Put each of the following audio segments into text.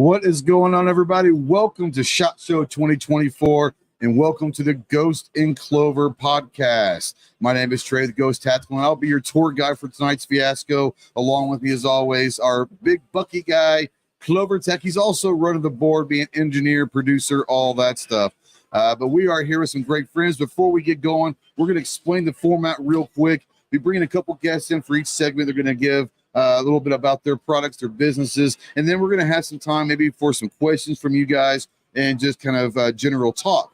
What is going on, everybody? Welcome to SHOT Show 2024, and welcome to the Ghost Clover Podcast. My name is Trey, the Ghost Tactical, and I'll be your tour guide for tonight's fiasco. Along with me, as always, our big Bucky guy, CloverTac. He's also running the board, being engineer, producer, all that stuff. But we are here with some great friends. Before we get going, we're going to explain the format real quick. We're bringing a couple guests in for each segment. They're going to give a little bit about their products, their businesses, and then we're going to have some time maybe for some questions from you guys and just kind of general talk.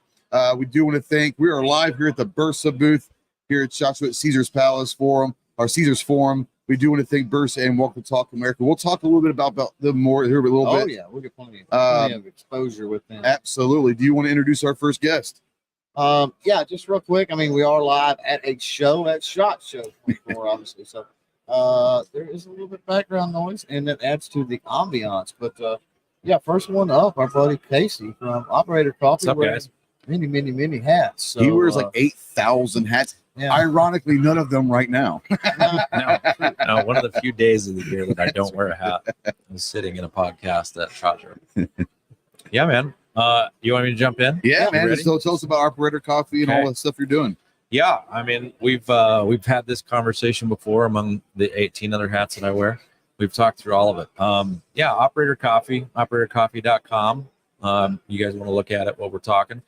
We do want to thank, we are live here at the Bersa booth here at SHOT Show at Caesars Palace Forum, or Caesars Forum. We do want to thank Bersa and Welcome to Talk America. We'll talk a little bit about them more here a little bit. Oh, yeah, we'll get plenty of exposure with them. Absolutely. Do you want to introduce our first guest? Yeah, just real quick. I mean, we are live at a show at SHOT Show 24, obviously. So there is a little bit of background noise, and that adds to the ambiance. But yeah, first one up, our buddy Casey from Operator Coffee. What's up, guys? Many hats. So, he wears like 8,000 hats. Yeah. Ironically, none of them right now. No, one of the few days of the year that I don't wear a hat is sitting in a podcast at SHOT Show. Yeah, man. You want me to jump in? Yeah, man. So tell us about Operator Coffee and all the stuff you're doing. Yeah, I mean, we've had this conversation before among the 18 other hats that I wear. We've talked through all of it. Yeah, Operator Coffee, operatorcoffee.com. You guys want to look at it while we're talking.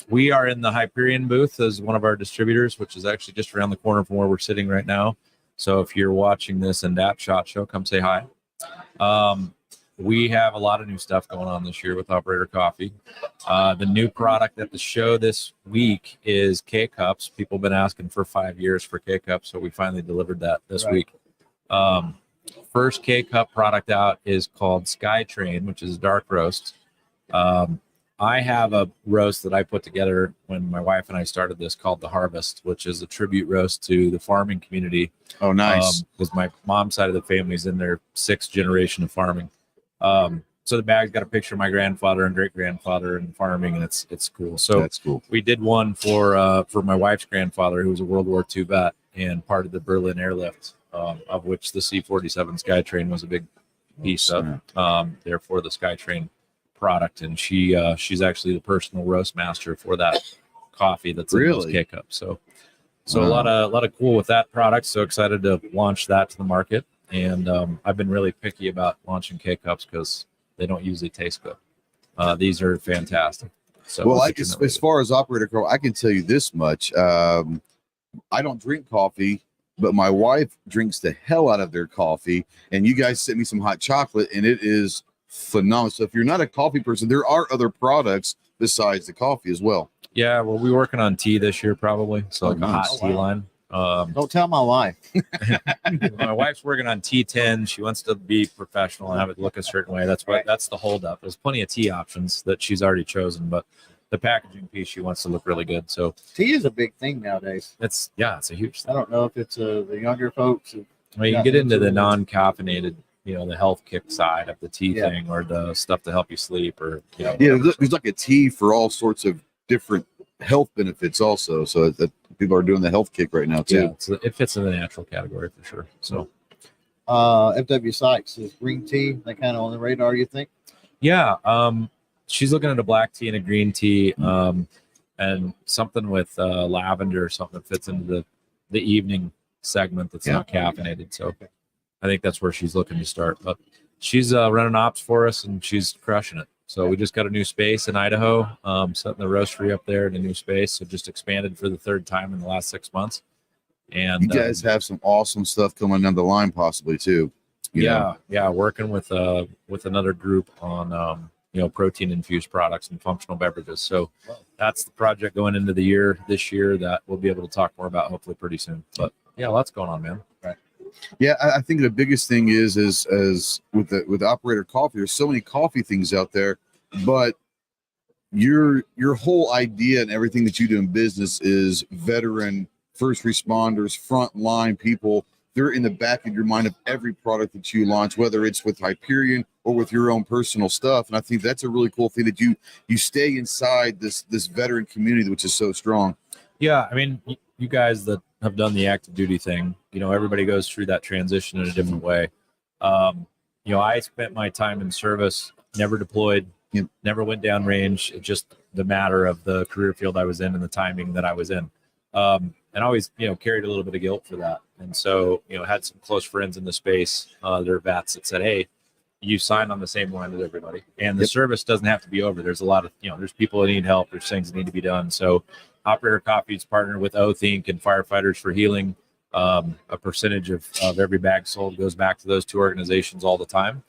We are in the Hyperion booth as one of our distributors, which is actually just around the corner from where we're sitting right now. So if you're watching this and at SHOT Show, come say hi. We have a lot of new stuff going on this year with Operator Coffee. The new product at the show this week is K-Cups. People have been asking for 5 years for K-Cups, so we finally delivered that this week. First K-Cup product out is called Skytrain, which is dark roast. I have a roast that I put together when my wife and I started this called The Harvest, which is a tribute roast to the farming community. Oh, nice. Because my mom's side of the family is in their 6th generation of farming. So the bag's got a picture of my grandfather and great grandfather and farming, and it's cool. So that's cool. We did one for my wife's grandfather, who was a World War II vet and part of the Berlin airlift, of which the C-47 Skytrain was a big piece of. Therefore, the Skytrain product, and she's actually the personal roast master for that coffee that's in those K-Cups. So a lot of cool with that product. So excited to launch that to the market. And I've been really picky about launching K-Cups because they don't usually taste good. These are fantastic. So well, as far as Operator Coffee, I can tell you this much. I don't drink coffee, but my wife drinks the hell out of their coffee. And you guys sent me some hot chocolate, and it is phenomenal. So if you're not a coffee person, there are other products besides the coffee as well. Yeah, well, we're working on tea this year probably. So like a hot tea line. Don't tell my wife. My wife's working on T10. She wants to be professional and have it look a certain way. That's the holdup. There's plenty of tea options that she's already chosen, but the packaging piece, she wants to look really good. So tea is a big thing nowadays. It's a huge thing. I don't know if it's the younger folks. I mean, you can get into the non-caffeinated, the health kick side of the tea thing, or the stuff to help you sleep, or there's like a tea for all sorts of different health benefits also. So that people are doing the health kick right now too. Yeah, so it fits in the natural category for sure. So FW Sykes is green tea. They kind of on the radar, you think? Yeah. She's looking at a black tea and a green tea, and something with lavender or something that fits into the evening segment that's not caffeinated. So I think that's where she's looking to start. But she's running ops for us, and she's crushing it. So we just got a new space in Idaho, setting the roastery up there in a new space. So just expanded for the 3rd time in the last 6 months. And you guys have some awesome stuff coming down the line possibly too. Yeah. Working with another group on, protein infused products and functional beverages. So that's the project going into this year that we'll be able to talk more about hopefully pretty soon. But yeah, lots going on, man. Right. Yeah, I think the biggest thing is with Operator Coffee, there's so many coffee things out there, but your whole idea and everything that you do in business is veteran, first responders, frontline people. They're in the back of your mind of every product that you launch, whether it's with Hyperion or with your own personal stuff. And I think that's a really cool thing that you stay inside this veteran community, which is so strong. Yeah, I mean, you guys that have done the active duty thing, everybody goes through that transition in a different way. I spent my time in service, never deployed, never went down range. It's just the matter of the career field I was in and the timing that I was in. And always, carried a little bit of guilt for that. And so, had some close friends in the space, they're vets that said, hey, you sign on the same line as everybody. And the service doesn't have to be over. There's a lot of, there's people that need help. There's things that need to be done. So Operator Coffee's partnered with Oath Inc. and Firefighters for Healing. A percentage of every bag sold goes back to those two organizations all the time.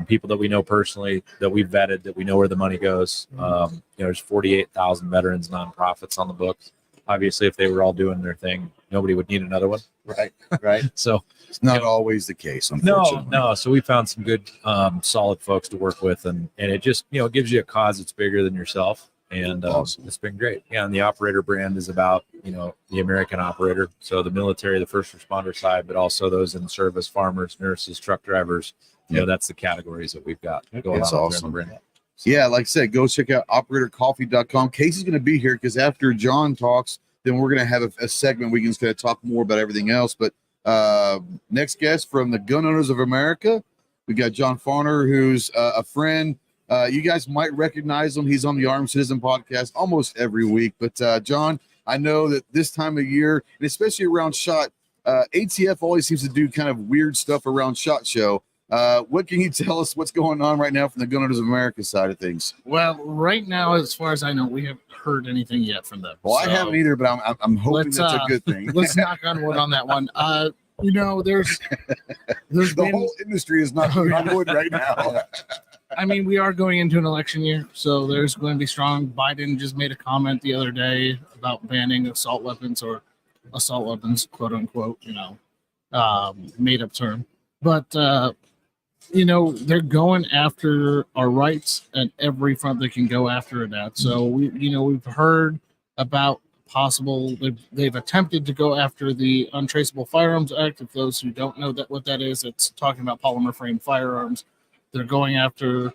People that we know personally, that we've vetted, that we know where the money goes. There's 48,000 veterans nonprofits on the books. Obviously, if they were all doing their thing, nobody would need another one. Right. So it's not always the case, unfortunately. No. So we found some good, solid folks to work with, and it just it gives you a cause that's bigger than yourself, and Awesome. It's been great. Yeah, and the operator brand is about the American operator, so the military, the first responder side, but also those in service, farmers, nurses, truck drivers. That's the categories that we've got going That's on. awesome. Brand. Yeah, like I said, go check out operatorcoffee.com. Casey's going to be here because after John talks, then we're going to have a segment we can just kind of talk more about everything else. But next guest from the Gun Owners of America, we got John Farner, who's a friend. You guys might recognize him. He's on the Armed Citizen podcast almost every week. But John, I know that this time of year, and especially around SHOT, ATF always seems to do kind of weird stuff around SHOT Show. What can you tell us what's going on right now from the Gun Owners of America side of things? Well, right now, as far as I know, we haven't heard anything yet from them. Well, I haven't either, but I'm hoping that's a good thing. Let's knock on wood on that one. There's the whole industry is not on wood right now. I mean, we are going into an election year, so there's going to be strong. Biden just made a comment the other day about banning assault weapons, quote unquote, made up term. But they're going after our rights at every front they can go after it at. So we've heard about possible. They've attempted to go after the Untraceable Firearms Act. If those who don't know what that is, it's talking about polymer frame firearms. They're going after.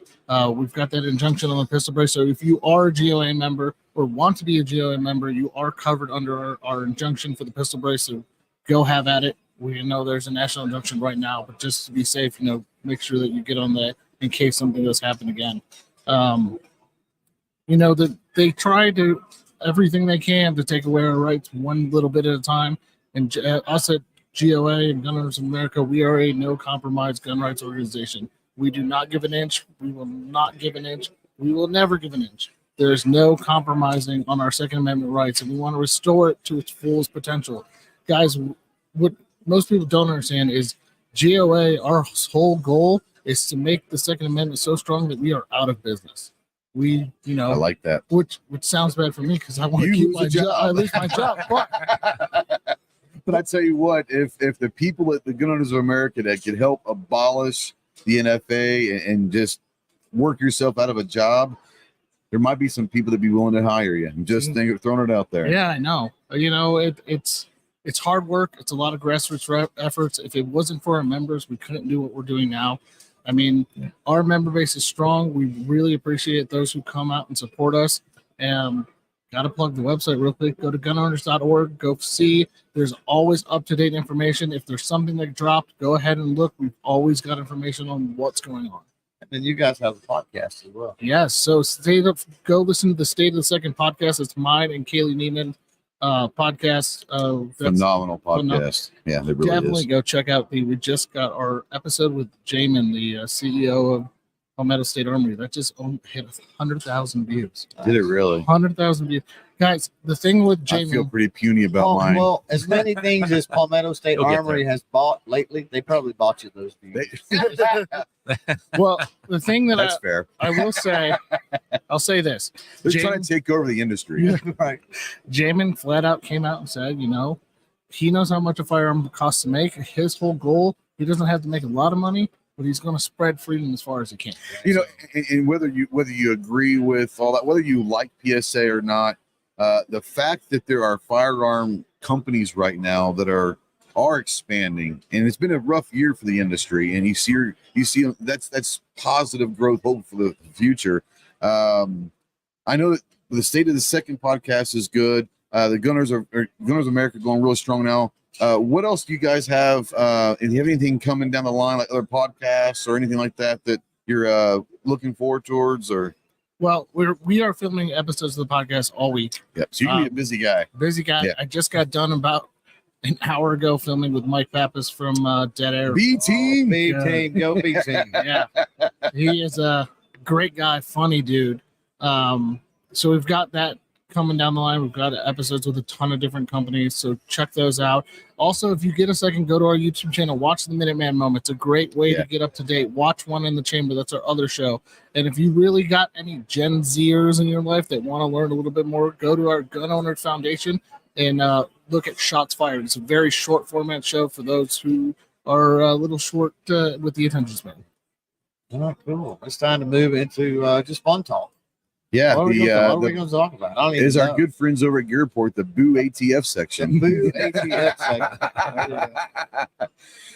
We've got that injunction on the pistol brace. So if you are a GOA member or want to be a GOA member, you are covered under our injunction for the pistol brace. So go have at it. We know there's a national injunction right now, but just to be safe, make sure that you get on that in case something does happen again. That they try to everything they can to take away our rights one little bit at a time. And us at GOA and Gun Owners of America, we are a no compromise gun rights organization. We do not give an inch. We will not give an inch. We will never give an inch. There's no compromising on our Second Amendment rights, and we want to restore it to its fullest potential. Guys, what most people don't understand is GOA, our whole goal is to make the Second Amendment so strong that we are out of business. I like that. Which sounds bad for me because I want to keep my job. I lose my job. But I tell you what, if the people at the Gun Owners of America that could help abolish the NFA and just work yourself out of a job, there might be some people that be willing to hire you. I'm just throwing it out there. Yeah, I know. It's hard work. It's a lot of grassroots efforts. If it wasn't for our members, we couldn't do what we're doing now. I mean, our member base is strong. We really appreciate those who come out and support us. Got to plug the website real quick. Go to gunowners.org. Go see. There's always up-to-date information. If there's something that dropped, go ahead and look. We've always got information on what's going on. And then you guys have a podcast as well. Yes. So go listen to the State of the Second podcast. It's mine and Kaylee Neiman podcast. Phenomenal podcast. Yeah, it really definitely is. Go check out we just got our episode with Jamin, the CEO of Palmetto State Armory. That just hit 100,000 views. Did it really? 100,000 views. Guys, the thing with Jamin. I feel pretty puny about mine. Well, as many things as Palmetto State Armory has bought lately, they probably bought you those views. Well, the thing that That's fair. I will say, I'll say this. They're trying to take over the industry. Right. Jamin flat out came out and said, he knows how much a firearm costs to make. His whole goal, he doesn't have to make a lot of money, but he's going to spread freedom as far as he can. And whether you agree with all that, whether you like PSA or not, the fact that there are firearm companies right now that are expanding, and it's been a rough year for the industry, and you see that's positive growth hope for the future. I know that the State of the Second podcast is good. the Gunners America going really strong now. What else do you guys have? And do you have anything coming down the line, like other podcasts or anything like that you're looking forward towards? Or Well, we are filming episodes of the podcast all week. yeah, so you can be a busy guy. Busy guy. Yeah. I just got done about an hour ago filming with Mike Pappas from Dead Air. B team. B team, go B team. Yeah, he is a great guy, funny dude. So we've got that coming down the line. We've got episodes with a ton of different companies, so check those out. Also, if you get a second, go to our YouTube channel, watch the Minuteman Moment. It's a great way to get up to date. Watch One in the Chamber. That's our other show. And if you really got any Gen Zers in your life that want to learn a little bit more, go to our Gun Owners Foundation and look at Shots Fired. It's a very short format show for those who are a little short with the attention span. Oh, cool. It's time to move into just fun talk. Yeah, What are we going to talk about? I don't even is know. our good friends over at Gearport, the Boo ATF section. Boo ATF section.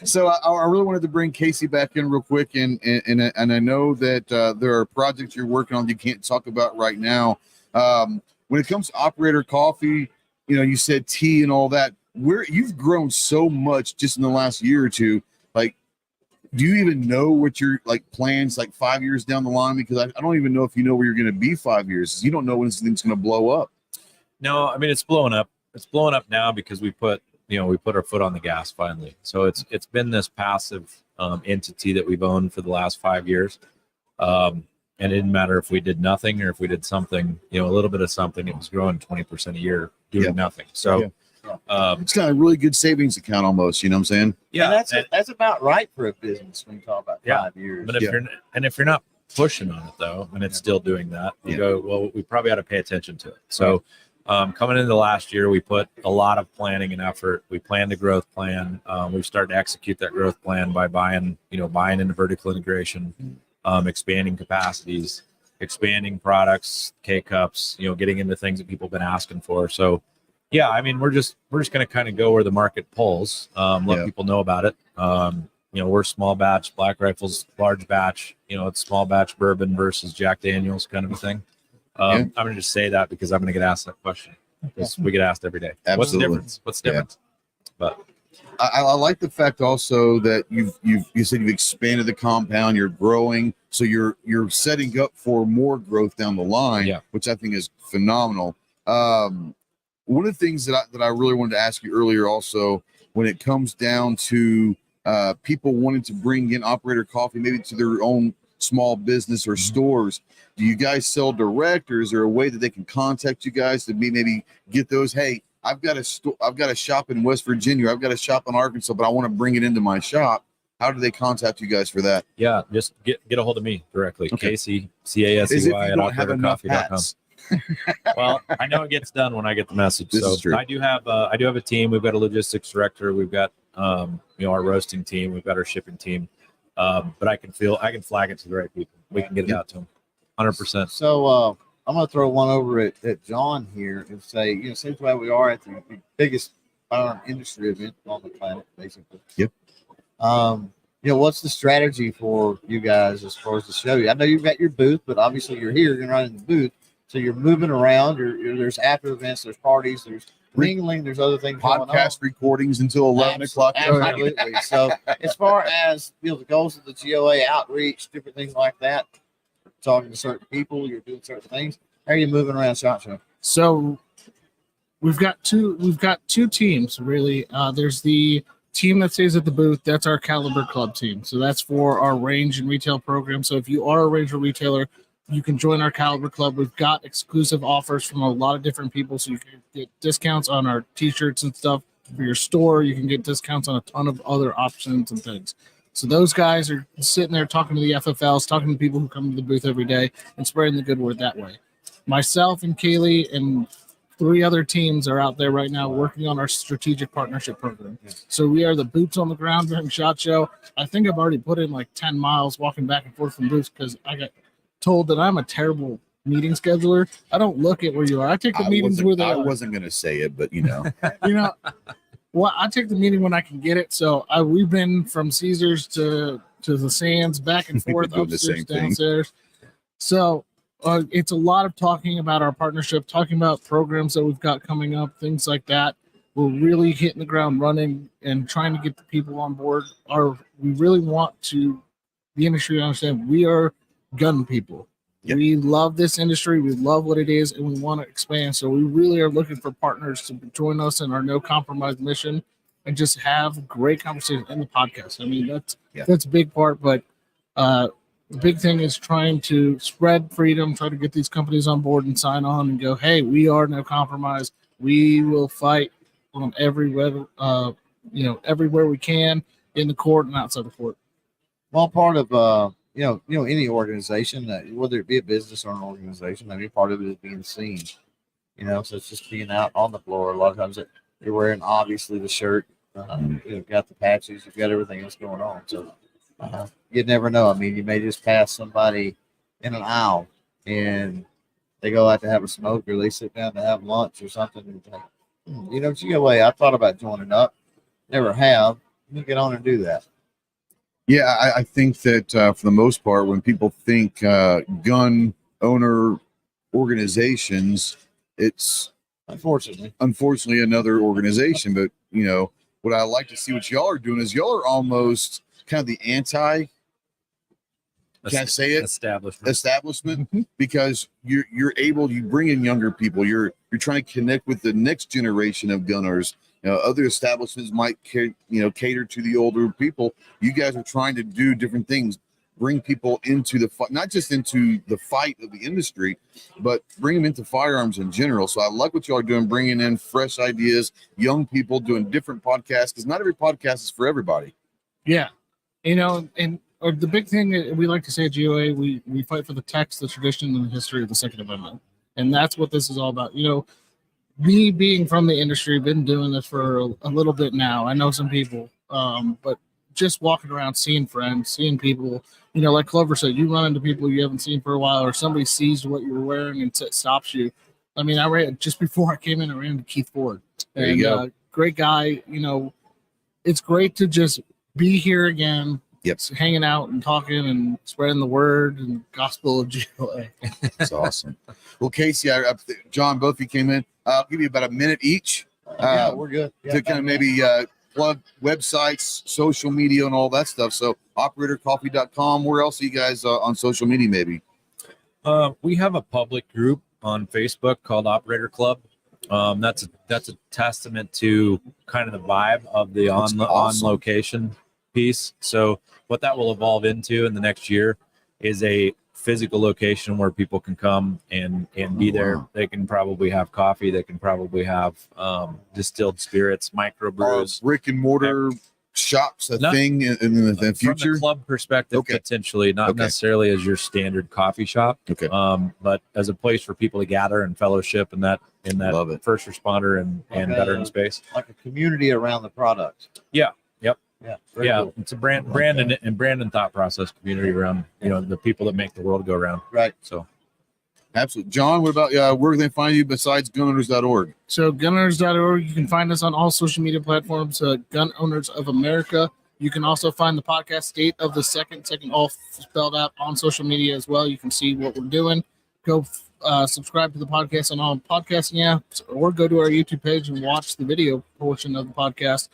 So I really wanted to bring Casey back in real quick, and I know that there are projects you're working on you can't talk about right now. When it comes to Operator Coffee, you said tea and all that. You've grown so much just in the last year or two. Like, do you even know what your plans 5 years down the line? Because I don't even know if you know where you're going to be 5 years. You don't know when something's going to blow up. No, I mean, it's blowing up. It's blowing up now because we put our foot on the gas finally. So it's been this passive entity that we've owned for the last 5 years. And it didn't matter if we did nothing or if we did something, a little bit of something. It was growing 20% a year doing nothing. So it's kind of a really good savings account almost. You know what I'm saying? Yeah, And that's about right for a business when you talk about 5 years. But if you're not pushing on it though, and it's still doing that, you go, well, we probably ought to pay attention to it. So coming into last year, we put a lot of planning and effort. We planned a growth plan. We've started to execute that growth plan by buying into vertical integration, expanding capacities, expanding products, K-cups, getting into things that people have been asking for. So yeah, I mean, we're just going to kind of go where the market pulls, let people know about it. We're small batch, Black Rifles, large batch, it's small batch bourbon versus Jack Daniels kind of a thing. I'm going to just say that because I'm going to get asked that question because we get asked every day. Absolutely. What's the difference? But I like the fact also that you said you've expanded the compound, you're growing, so you're setting up for more growth down the line, which I think is phenomenal. One of the things that I really wanted to ask you earlier also, when it comes down to people wanting to bring in Operator Coffee maybe to their own small business or stores, do you guys sell direct, or is there a way that they can contact you guys to maybe get those? Hey, I've got a shop in West Virginia, I've got a shop in Arkansas, but I want to bring it into my shop. How do they contact you guys for that? Yeah, just get a hold of me directly. Okay. Casey, CASEY at operatorcoffee.com. Well, I know it gets done when I get the message. This is true. I do have a team. We've got a logistics director. We've got our roasting team. We've got our shipping team. But I can flag it to the right people. We can get it out to them. 100%. So I'm going to throw one over at John here and say, since where we are at the biggest firearm industry event on the planet, basically. Yep. What's the strategy for you guys as far as the show? I know you've got your booth, but obviously you're here, you're running the booth. So you're moving around. There's after events, there's parties, there's mingling, there's other things going on. Podcast recordings until 11 o'clock. Absolutely. So as far as the goals of the GOA outreach, different things like that, talking to certain people, you're doing certain things. How are you moving around SHOT Show? So we've got two teams really. There's the team that stays at the booth. That's our Caliber Club team. So that's for our range and retail program. So if you are a range or retailer, you can join our Caliber Club. We've got exclusive offers from a lot of different people, so you can get discounts on our T-shirts and stuff for your store. You can get discounts on a ton of other options and things. So those guys are sitting there talking to the FFLs, talking to people who come to the booth every day, and spreading the good word that way. Myself and Kaylee and 3 other teams are out there right now working on our strategic partnership program. So we are the boots on the ground during SHOT Show. I think I've already put in 10 miles walking back and forth from booths because I got told that I'm a terrible meeting scheduler. I don't look at where you are. I take the meetings where they are. I wasn't going to say it, but well, I take the meeting when I can get it. So we've been from Caesars to the Sands, back and forth, doing the upstairs, same thing. downstairs. So it's a lot of talking about our partnership, talking about programs that we've got coming up, things like that. We're really hitting the ground running and trying to get the people on board. We really want the industry to understand we are gun people. Yep. We love this industry. We love what it is, and we want to expand. So we really are looking for partners to join us in our no compromise mission and just have great conversation in the podcast. I mean, that's a big part, but the big thing is trying to spread freedom, try to get these companies on board and sign on and go, hey, we are no compromise. We will fight on everywhere we can, in the court and outside the court. Well, part of any organization, whether it be a business or an organization, I mean, part of it is being seen. So it's just being out on the floor. A lot of times you're wearing obviously the shirt, you've got the patches, you've got everything else going on. So you never know. I mean, you may just pass somebody in an aisle and they go out to have a smoke, or they sit down to have lunch or something. And think, gee, away, I thought about joining up, never have. You get on and do that. Yeah, I think that for the most part, when people think gun owner organizations, it's unfortunately another organization. But what I like to see what y'all are doing is y'all are almost kind of the anti. Can I say it? Establishment, because you bring in younger people. You're trying to connect with the next generation of gunners. Other establishments might cater to the older people. You guys are trying to do different things, bring people into the fight, not just into the fight of the industry, but bring them into firearms in general. So I like what y'all are doing, bringing in fresh ideas, young people doing different podcasts, because not every podcast is for everybody. Yeah, or the big thing we like to say at GOA, we fight for the text, the tradition, and the history of the Second Amendment. And that's what this is all about. Me being from the industry, been doing this for a little bit now. I know some people, but just walking around, seeing friends, seeing people, like Clover said, you run into people you haven't seen for a while, or somebody sees what you're wearing and stops you. I mean, I ran just before I came in, I ran into Keith Ford. There you go. Great guy. It's great to just be here again. Yep. Hanging out and talking and spreading the word and gospel of GOA. That's awesome. Well, Casey, John, both of you came in. I'll give you about a minute each. Yeah, we're good. To kind of maybe plug websites, social media, and all that stuff. So, operatorcoffee.com. Where else are you guys on social media, maybe? We have a public group on Facebook called Operator Club. That's a testament to kind of the vibe of the on location piece. So what that will evolve into in the next year is a physical location where people can come and be there. They can probably have coffee. They can probably have distilled spirits, microbrews, brick and mortar shops. Thing in the future. From the club perspective, potentially not necessarily as your standard coffee shop. Okay. But as a place for people to gather and fellowship in that first responder and veteran space, like a community around the product. Yeah. Yeah, cool. It's a Brandon thought process community around the people that make the world go round. Right. So, absolutely, John. What about where can they find you besides gunowners.org? So gunowners.org. You can find us on all social media platforms. Gun Owners of America. You can also find the podcast State of the Second all spelled out on social media as well. You can see what we're doing. Go subscribe to the podcast on all podcasting apps, or go to our YouTube page and watch the video portion of the podcast.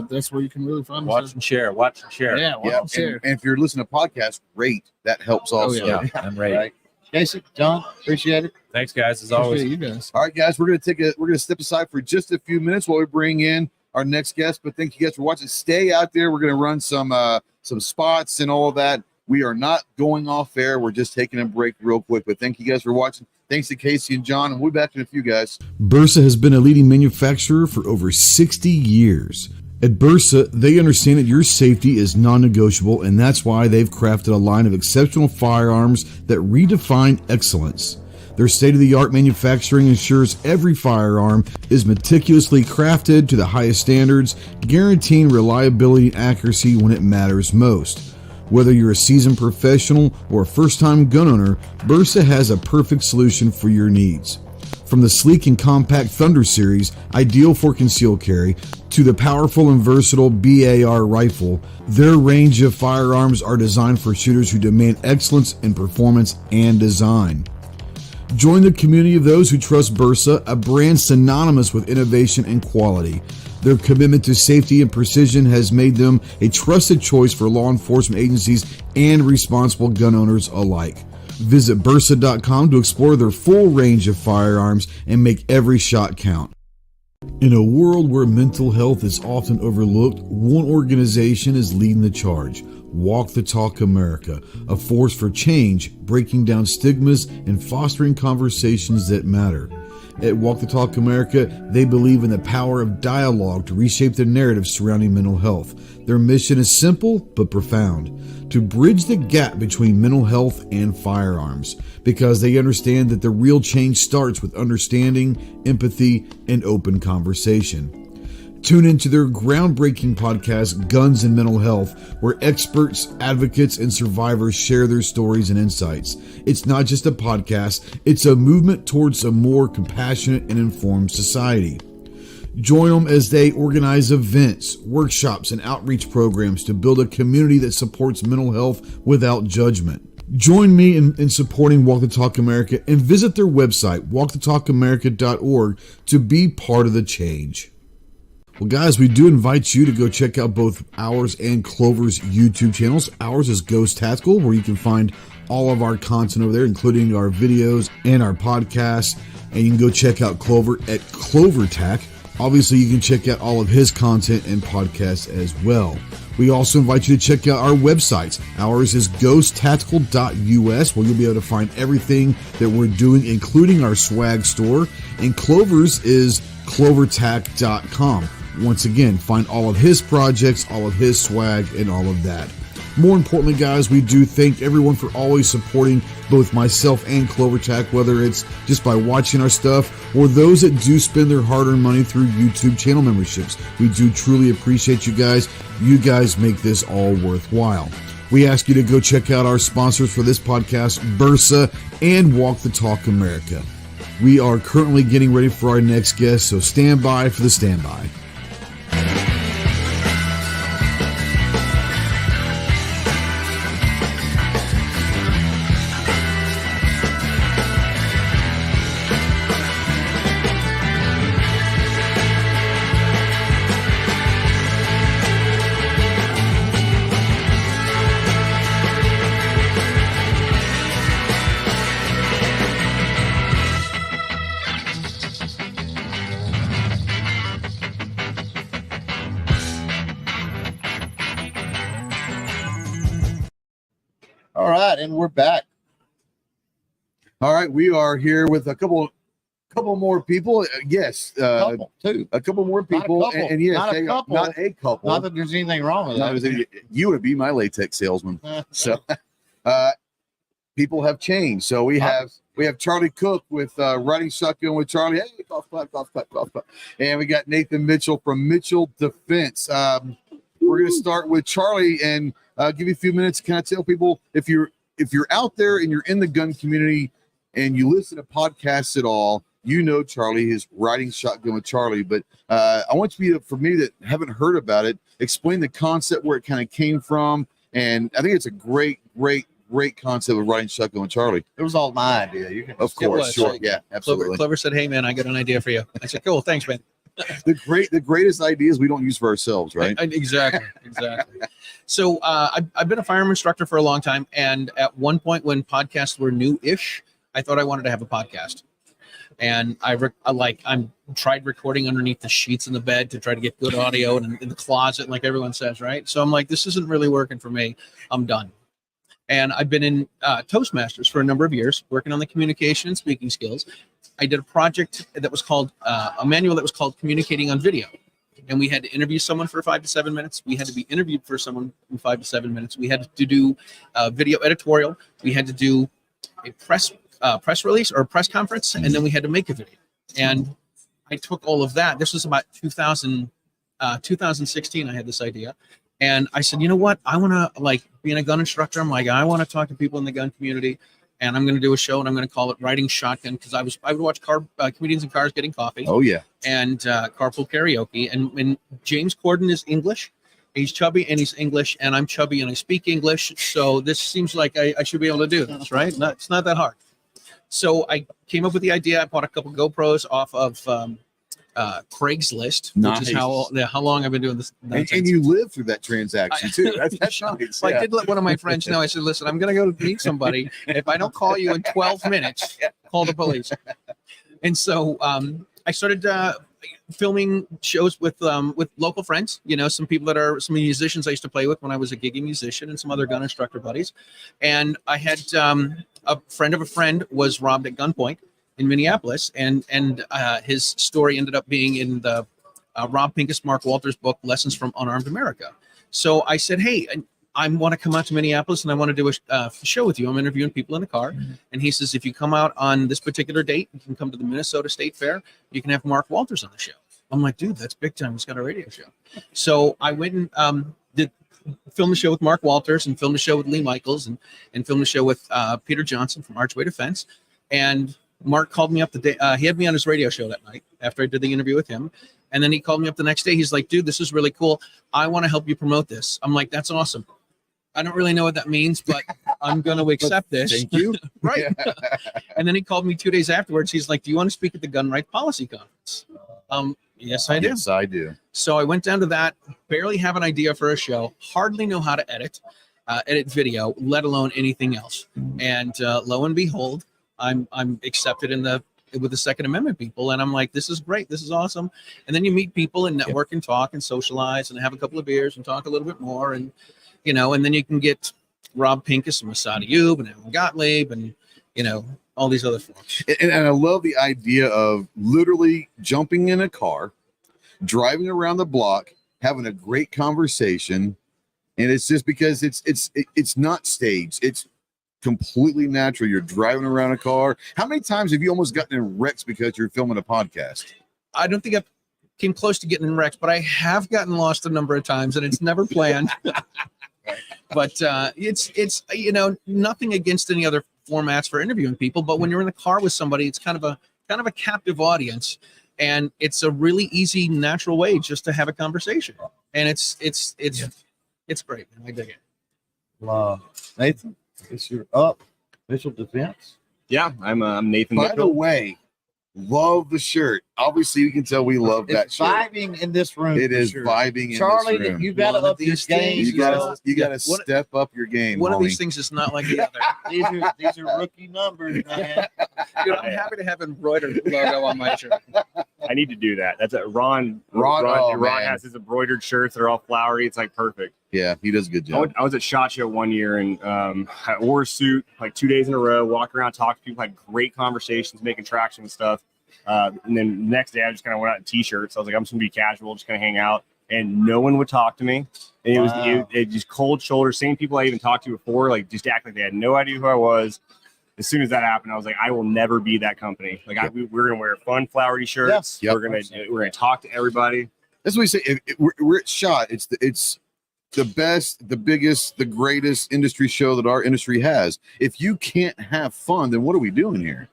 That's where you can really find watch and share. Yeah, watch and share. And if you're listening to podcasts, rate. That helps also. And rate. Right. Casey, John, appreciate it. Thanks, guys. As always, you guys. All right, guys, we're gonna step aside for just a few minutes while we bring in our next guest. But thank you guys for watching. Stay out there. We're gonna run some spots and all of that. We are not going off air. We're just taking a break real quick. But thank you guys for watching. Thanks to Casey and John, and we'll be back in a few, guys. Bersa has been a leading manufacturer for over 60 years. At Bersa, they understand that your safety is non-negotiable, and that's why they've crafted a line of exceptional firearms that redefine excellence. Their state-of-the-art manufacturing ensures every firearm is meticulously crafted to the highest standards, guaranteeing reliability and accuracy when it matters most. Whether you're a seasoned professional or a first-time gun owner, Bersa has a perfect solution for your needs. From the sleek and compact Thunder series, ideal for concealed carry, to the powerful and versatile BAR rifle, their range of firearms are designed for shooters who demand excellence in performance and design. Join the community of those who trust Bersa, a brand synonymous with innovation and quality. Their commitment to safety and precision has made them a trusted choice for law enforcement agencies and responsible gun owners alike. Visit Bersa.com to explore their full range of firearms and make every shot count. In a world where mental health is often overlooked, one organization is leading the charge. Walk the Talk America, a force for change, breaking down stigmas and fostering conversations that matter. At Walk the Talk America, they believe in the power of dialogue to reshape the narrative surrounding mental health. Their mission is simple but profound: to bridge the gap between mental health and firearms, because they understand that the real change starts with understanding, empathy, and open conversation. Tune into their groundbreaking podcast, Guns and Mental Health, where experts, advocates, and survivors share their stories and insights. It's not just a podcast, it's a movement towards a more compassionate and informed society. Join them as they organize events, workshops, and outreach programs to build a community that supports mental health without judgment. Join me in supporting Walk the Talk America and visit their website, walkthetalkamerica.org, to be part of the change. Well, guys, we do invite you to go check out both ours and Clover's YouTube channels. Ours is Ghost Tactical, where you can find all of our content over there, including our videos and our podcasts. And you can go check out Clover at CloverTac. Obviously, you can check out all of his content and podcasts as well. We also invite you to check out our websites. Ours is ghosttactical.us, where you'll be able to find everything that we're doing, including our swag store. And Clover's is clovertac.com. Once again, find all of his projects, all of his swag, and all of that. More importantly, guys, we do thank everyone for always supporting both myself and CloverTac, whether it's just by watching our stuff or those that do spend their hard-earned money through YouTube channel memberships. We do truly appreciate you guys. You guys make this all worthwhile. We ask you to go check out our sponsors for this podcast, Bersa and Walk the Talk America. We are currently getting ready for our next guest, so stand by for the standby. All right, and we're back. All right, we are here with a couple more people. Yes, Two. a couple more people, Not a couple. and yes, Not a couple. not a couple. Not that there's anything wrong with No, that. you would be my latex salesman. So, people have changed. So we have Charlie Cook with Riding Shotgun with Charlie. Hey, golf clap. And we got Nathan Mitchell from Mitchell Defense. We're going to start with Charlie and give you a few minutes to kind of tell people, if you're out there and you're in the gun community and you listen to podcasts at all, you know Charlie is Riding Shotgun with Charlie. But I want you to, for me that haven't heard about it, explain the concept, where it kind of came from. And I think it's a great concept of Riding Shotgun with Charlie. It was all my idea. You can Of course, was. sure. Yeah, absolutely. Clover said, "Hey man, I got an idea for you." I said, "Cool, thanks, man." The greatest ideas we don't use for ourselves, right? Exactly. So I've been a firearm instructor for a long time, and at one point when podcasts were new-ish, I thought I wanted to have a podcast. And I tried recording underneath the sheets in the bed to try to get good audio, and in the closet, like everyone says, right? So I'm like, this isn't really working for me. I'm done. And I've been in Toastmasters for a number of years, working on the communication and speaking skills. I did a project that was called a manual that was called Communicating on Video. And we had to interview someone for 5 to 7 minutes. We had to be interviewed for someone in 5 to 7 minutes. We had to do a video editorial. We had to do a press release or a press conference, and then we had to make a video. And I took all of that. This was about 2016. I had this idea. And I said, you know what? I want to, being a gun instructor, I'm like, I want to talk to people in the gun community, and I'm going to do a show, and I'm going to call it Riding Shotgun, because I would watch comedians in cars getting coffee. Oh, yeah. And carpool karaoke. And James Corden is English. He's chubby and he's English, and I'm chubby and I speak English. So this seems like I should be able to do this, right? It's not that hard. So I came up with the idea. I bought a couple GoPros off of Craigslist, which is how long I've been doing this. And you lived through that transaction too. That's nice. So I did let one of my friends know. I said, listen, I'm going to go meet somebody. If I don't call you in 12 minutes, call the police. And so I started filming shows with local friends, some people that are some musicians I used to play with when I was a gigging musician, and some other gun instructor buddies. And I had a friend of a friend was robbed at gunpoint in Minneapolis, and his story ended up being in the Rob Pincus, Mark Walters book, Lessons from Unarmed America. So I said, hey, I want to come out to Minneapolis and I want to do a show with you. I'm interviewing people in the car. And he says, if you come out on this particular date, you can come to the Minnesota State Fair. You can have Mark Walters on the show. I'm like, dude, that's big time. He's got a radio show. So I went and filmed the show with Mark Walters, and filmed the show with Lee Michaels, and filmed the show with Peter Johnson from Archway Defense. And Mark called me up the day. He had me on his radio show that night after I did the interview with him. And then he called me up the next day. He's like, dude, this is really cool. I want to help you promote this. I'm like, that's awesome. I don't really know what that means, but I'm going to accept this. Thank you. Right. And then he called me 2 days afterwards. He's like, do you want to speak at the Gun Right Policy Conference? Yes, I do. Yes, I do. So I went down to that, barely have an idea for a show, hardly know how to edit video, let alone anything else. And lo and behold, I'm accepted with the Second Amendment people. And I'm like, this is great. This is awesome. And then you meet people and network and talk and socialize and have a couple of beers and talk a little bit more. And, and then you can get Rob Pincus and Masada Ayub and Alan Gottlieb and, all these other folks. And I love the idea of literally jumping in a car, driving around the block, having a great conversation. And it's just because it's not staged. It's completely natural. You're driving around a car. How many times have you almost gotten in wrecks because you're filming a podcast? I don't think I came close to getting in wrecks, but I have gotten lost a number of times, and it's never planned. But it's nothing against any other formats for interviewing people. But when you're in the car with somebody, it's kind of a captive audience, and it's a really easy, natural way just to have a conversation. And it's great, man. I dig it. Nathan, you're up. Mitchell Defense. Yeah, I'm Nathan. By the way, love the shirt. Obviously, you can tell we love that shirt. Vibing in this room. It is vibing in Charlie, this room. You got to up your game. You got to step up your game. One homie. of these things is not like the other. These are rookie numbers, man. Dude, I'm happy to have embroidered logo on my shirt. I need to do that. That's a Ron has his embroidered shirts that are all flowery. It's like perfect. Yeah, he does a good job. I was at SHOT Show one year and I wore a suit like 2 days in a row, walked around, talked to people, had great conversations, making traction with stuff. And then the next day I just kind of went out in t-shirts. I was like, I'm just gonna be casual, just gonna hang out. And no one would talk to me. And it just cold shoulder. Same people I even talked to before, like just act like they had no idea who I was. As soon as that happened, I was like, I will never be that company. Like we're gonna wear fun flowery shirts. Yep. We're gonna talk to everybody. That's what we say. We're at SHOT. It's the best, the biggest, the greatest industry show that our industry has. If you can't have fun, then what are we doing here?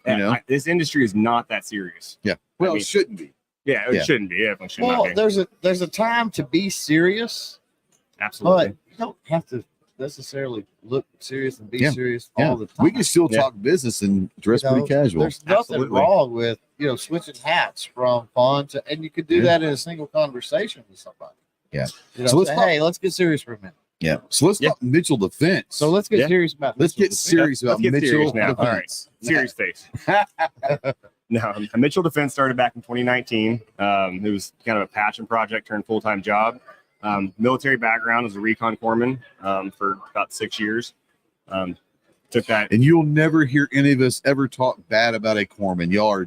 This industry is not that serious. Yeah. Well, it shouldn't be. Yeah, it shouldn't be. It definitely should not Well, be. there's a time to be serious, Absolutely. but you don't have to necessarily look serious and be serious all the time. We can still talk business and dress pretty casual. There's nothing Absolutely. wrong with switching hats from fun to, and you could do that in a single conversation with somebody. Yeah. So let's get serious for a minute. Yeah. So let's talk Mitchell Defense. So let's get serious about. Let's get Mitchell serious about Let's get Mitchell serious now. Defense. All right. Serious face. No, Mitchell Defense started back in 2019. It was kind of a passion project turned full-time job. Military background as a recon corpsman for about 6 years. Took that. And you'll never hear any of us ever talk bad about a corpsman. Y'all are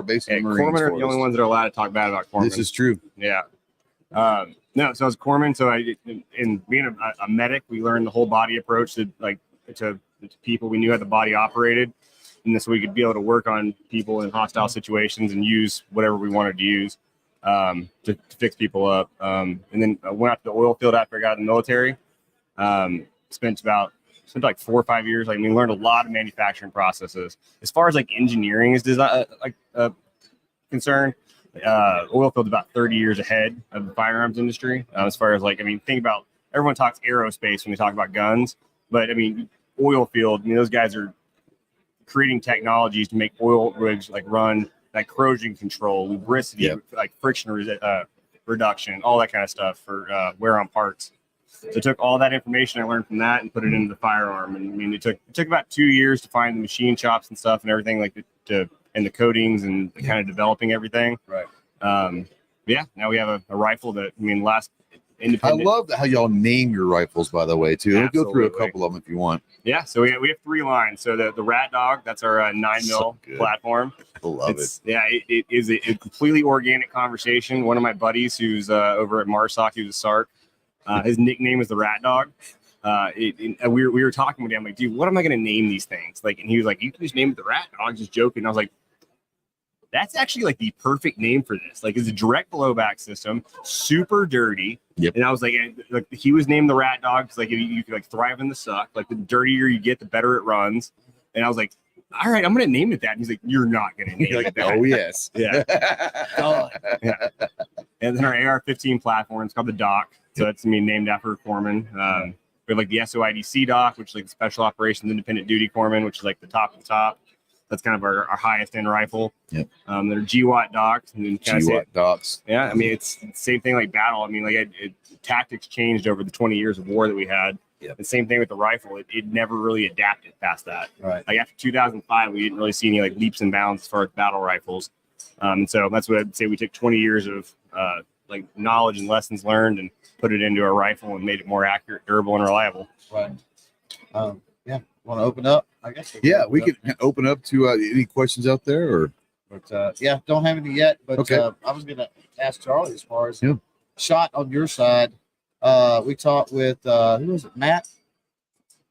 basically Marines. Corpsmen are for the us. only ones that are allowed to talk bad about corpsmen. This is true. Yeah. No, so I was a corpsman. So in being a medic, we learned the whole body approach to people. We knew how the body operated, and this we could be able to work on people in hostile situations and use whatever we wanted to use to fix people up. And then I went out to the oil field after I got in the military. Spent like 4 or 5 years. Learned a lot of manufacturing processes. As far as engineering is concerned, oil field's about 30 years ahead of the firearms industry. As far as think about, everyone talks aerospace when they talk about guns, but oil field, those guys are creating technologies to make oil rigs like run like corrosion control, lubricity, like friction reduction, all that kind of stuff for wear on parts. So I took all that information I learned from that and put it into the firearm. And I mean, it took about 2 years to find the machine shops and stuff and everything, like and the coatings and the kind of developing everything. Right. Yeah. Now we have a rifle that, I mean, last I independent. love how y'all name your rifles, by the way, too. We'll go through a Absolutely. couple of them if you want. Yeah. So we have 3 lines. So the Rat Dog, that's our 9mm So good. platform. I love it. Yeah, it is a completely organic conversation. One of my buddies who's over at Marsoc, he was a SARC. His nickname is the Rat Dog. We were talking with him. I'm like, dude, what am I going to name these things? Like, and he was like, you can just name it the Rat Dog, just joking. And I was like, that's actually like the perfect name for this. Like, it's a direct blowback system, super dirty. Yep. And I was like he was named the Rat Dog because like you could like thrive in the suck. Like the dirtier you get, the better it runs. And I was like, all right, I'm gonna name it that. And he's like, you're not gonna name it that. Oh yes. Yeah. Yeah. And then our AR-15 platform, it's called the Doc. So that's named after a corpsman. We have like the SOIDC Doc, which is like the Special Operations Independent Duty Corpsman, which is like the top of the top. That's kind of our highest end rifle. Yep. There are GWAT docs. And then GWAT docs. yeah, I mean, it's the same thing like battle. I mean, like tactics changed over the 20 years of war that we had. Yep. The same thing with the rifle. It never really adapted past that. Right. Like after 2005, we didn't really see any like leaps and bounds as far as battle rifles. And so that's what I'd say. We took 20 years of like knowledge and lessons learned and put it into a rifle and made it more accurate, durable, and reliable. Right. Yeah. Want to open up? I guess. Yeah, we could open up to any questions out there, or But yeah, don't have any yet. But Okay. I was gonna ask Charlie as far as Yeah. shot on your side. We talked with who was it? Matt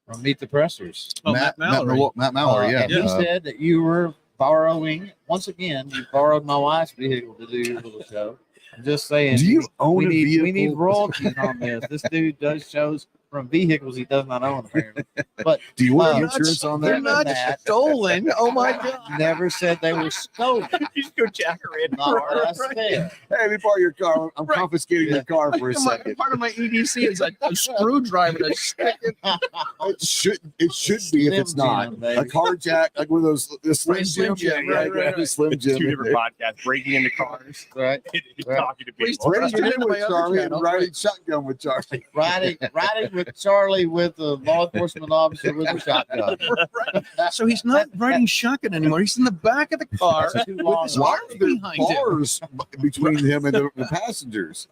from Meet the Pressers. Oh, Matt Mallory. Matt Mallory, yeah. And he said that you were borrowing once again. You borrowed my wife's vehicle to do your little show. I'm just saying. Do you own we a need vehicle? we need royalties on this. This dude does shows from vehicles he does not own apparently. But Do you want Uh, insurance on They're that? not That. stolen. Oh my god. never said they were stolen. You just go jack her in. Not what I said. Hey, let me borrow your car. I'm Right. confiscating your car for a second. Part of my EDC is a screwdriver to stick it. It should be if it's Slim not Jim, baby. a carjack, like one of those the Slim Slim Jim, Jim, right. a Slim It's Jim. 2 different podcasts: breaking into cars, Right. Right. talking to Please people. turn Riding it into my with other Charlie and channel. riding shotgun with Charlie. Riding with Charlie with the law enforcement officer with a shotgun. So he's not riding shotgun anymore. He's in the back of the car That's too with long. his Why arms are there behind him. bars between him and the passengers?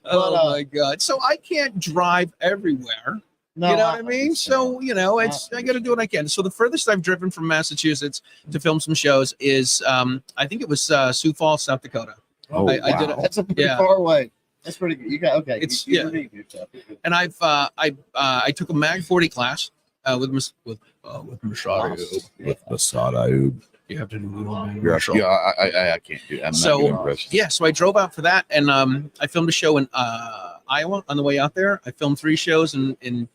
Oh my god! So I can't drive everywhere. No, You know what I mean? So, it's I got to do what I can. So the furthest I've driven from Massachusetts to film some shows is I think it was Sioux Falls, South Dakota. Oh, I did wow. That's a pretty Yeah. far away. That's pretty good. You got okay. It's- you yeah. redeemed yourself. And I took a Mag 40 class with Machado. With Masada. You have to do little man. Yeah, I can't do that. I'm So, not good impressions. Yeah, so I drove out for that, and I filmed a show in Iowa on the way out there. I filmed 3 shows in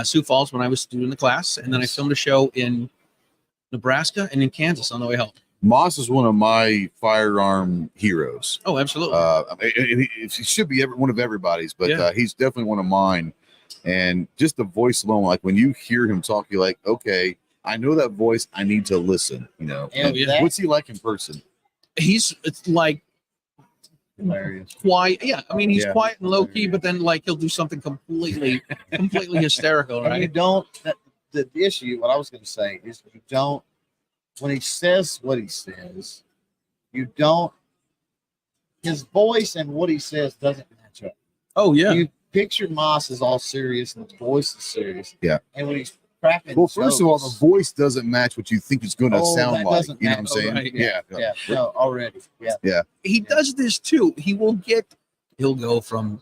Sioux Falls when I was doing the class, and then I filmed a show in Nebraska and in Kansas on the way home. Moss is one of my firearm heroes. Oh, absolutely. He should be one of everybody's, but Yeah. he's definitely one of mine. And just the voice alone, like when you hear him talk, you're like, okay, I know that voice. I need to listen. And yeah. that- What's he like in person? It's like hilarious. quiet. Yeah, I mean, he's Yeah. quiet and low key, but then like he'll do something completely hysterical, And you right? don't. The issue. What I was going to say is you don't. When he says what he says, you don't. His voice and what he says doesn't match up. Oh yeah. You picture Moss is all serious and his voice is serious. Yeah. And when he's cracking. Well, first of all, the jokes- voice doesn't match what you think it's going to Oh, sound that like. doesn't You know what I'm match. saying? Right. Yeah. Yeah. No, already. Yeah. He does this too. He'll go from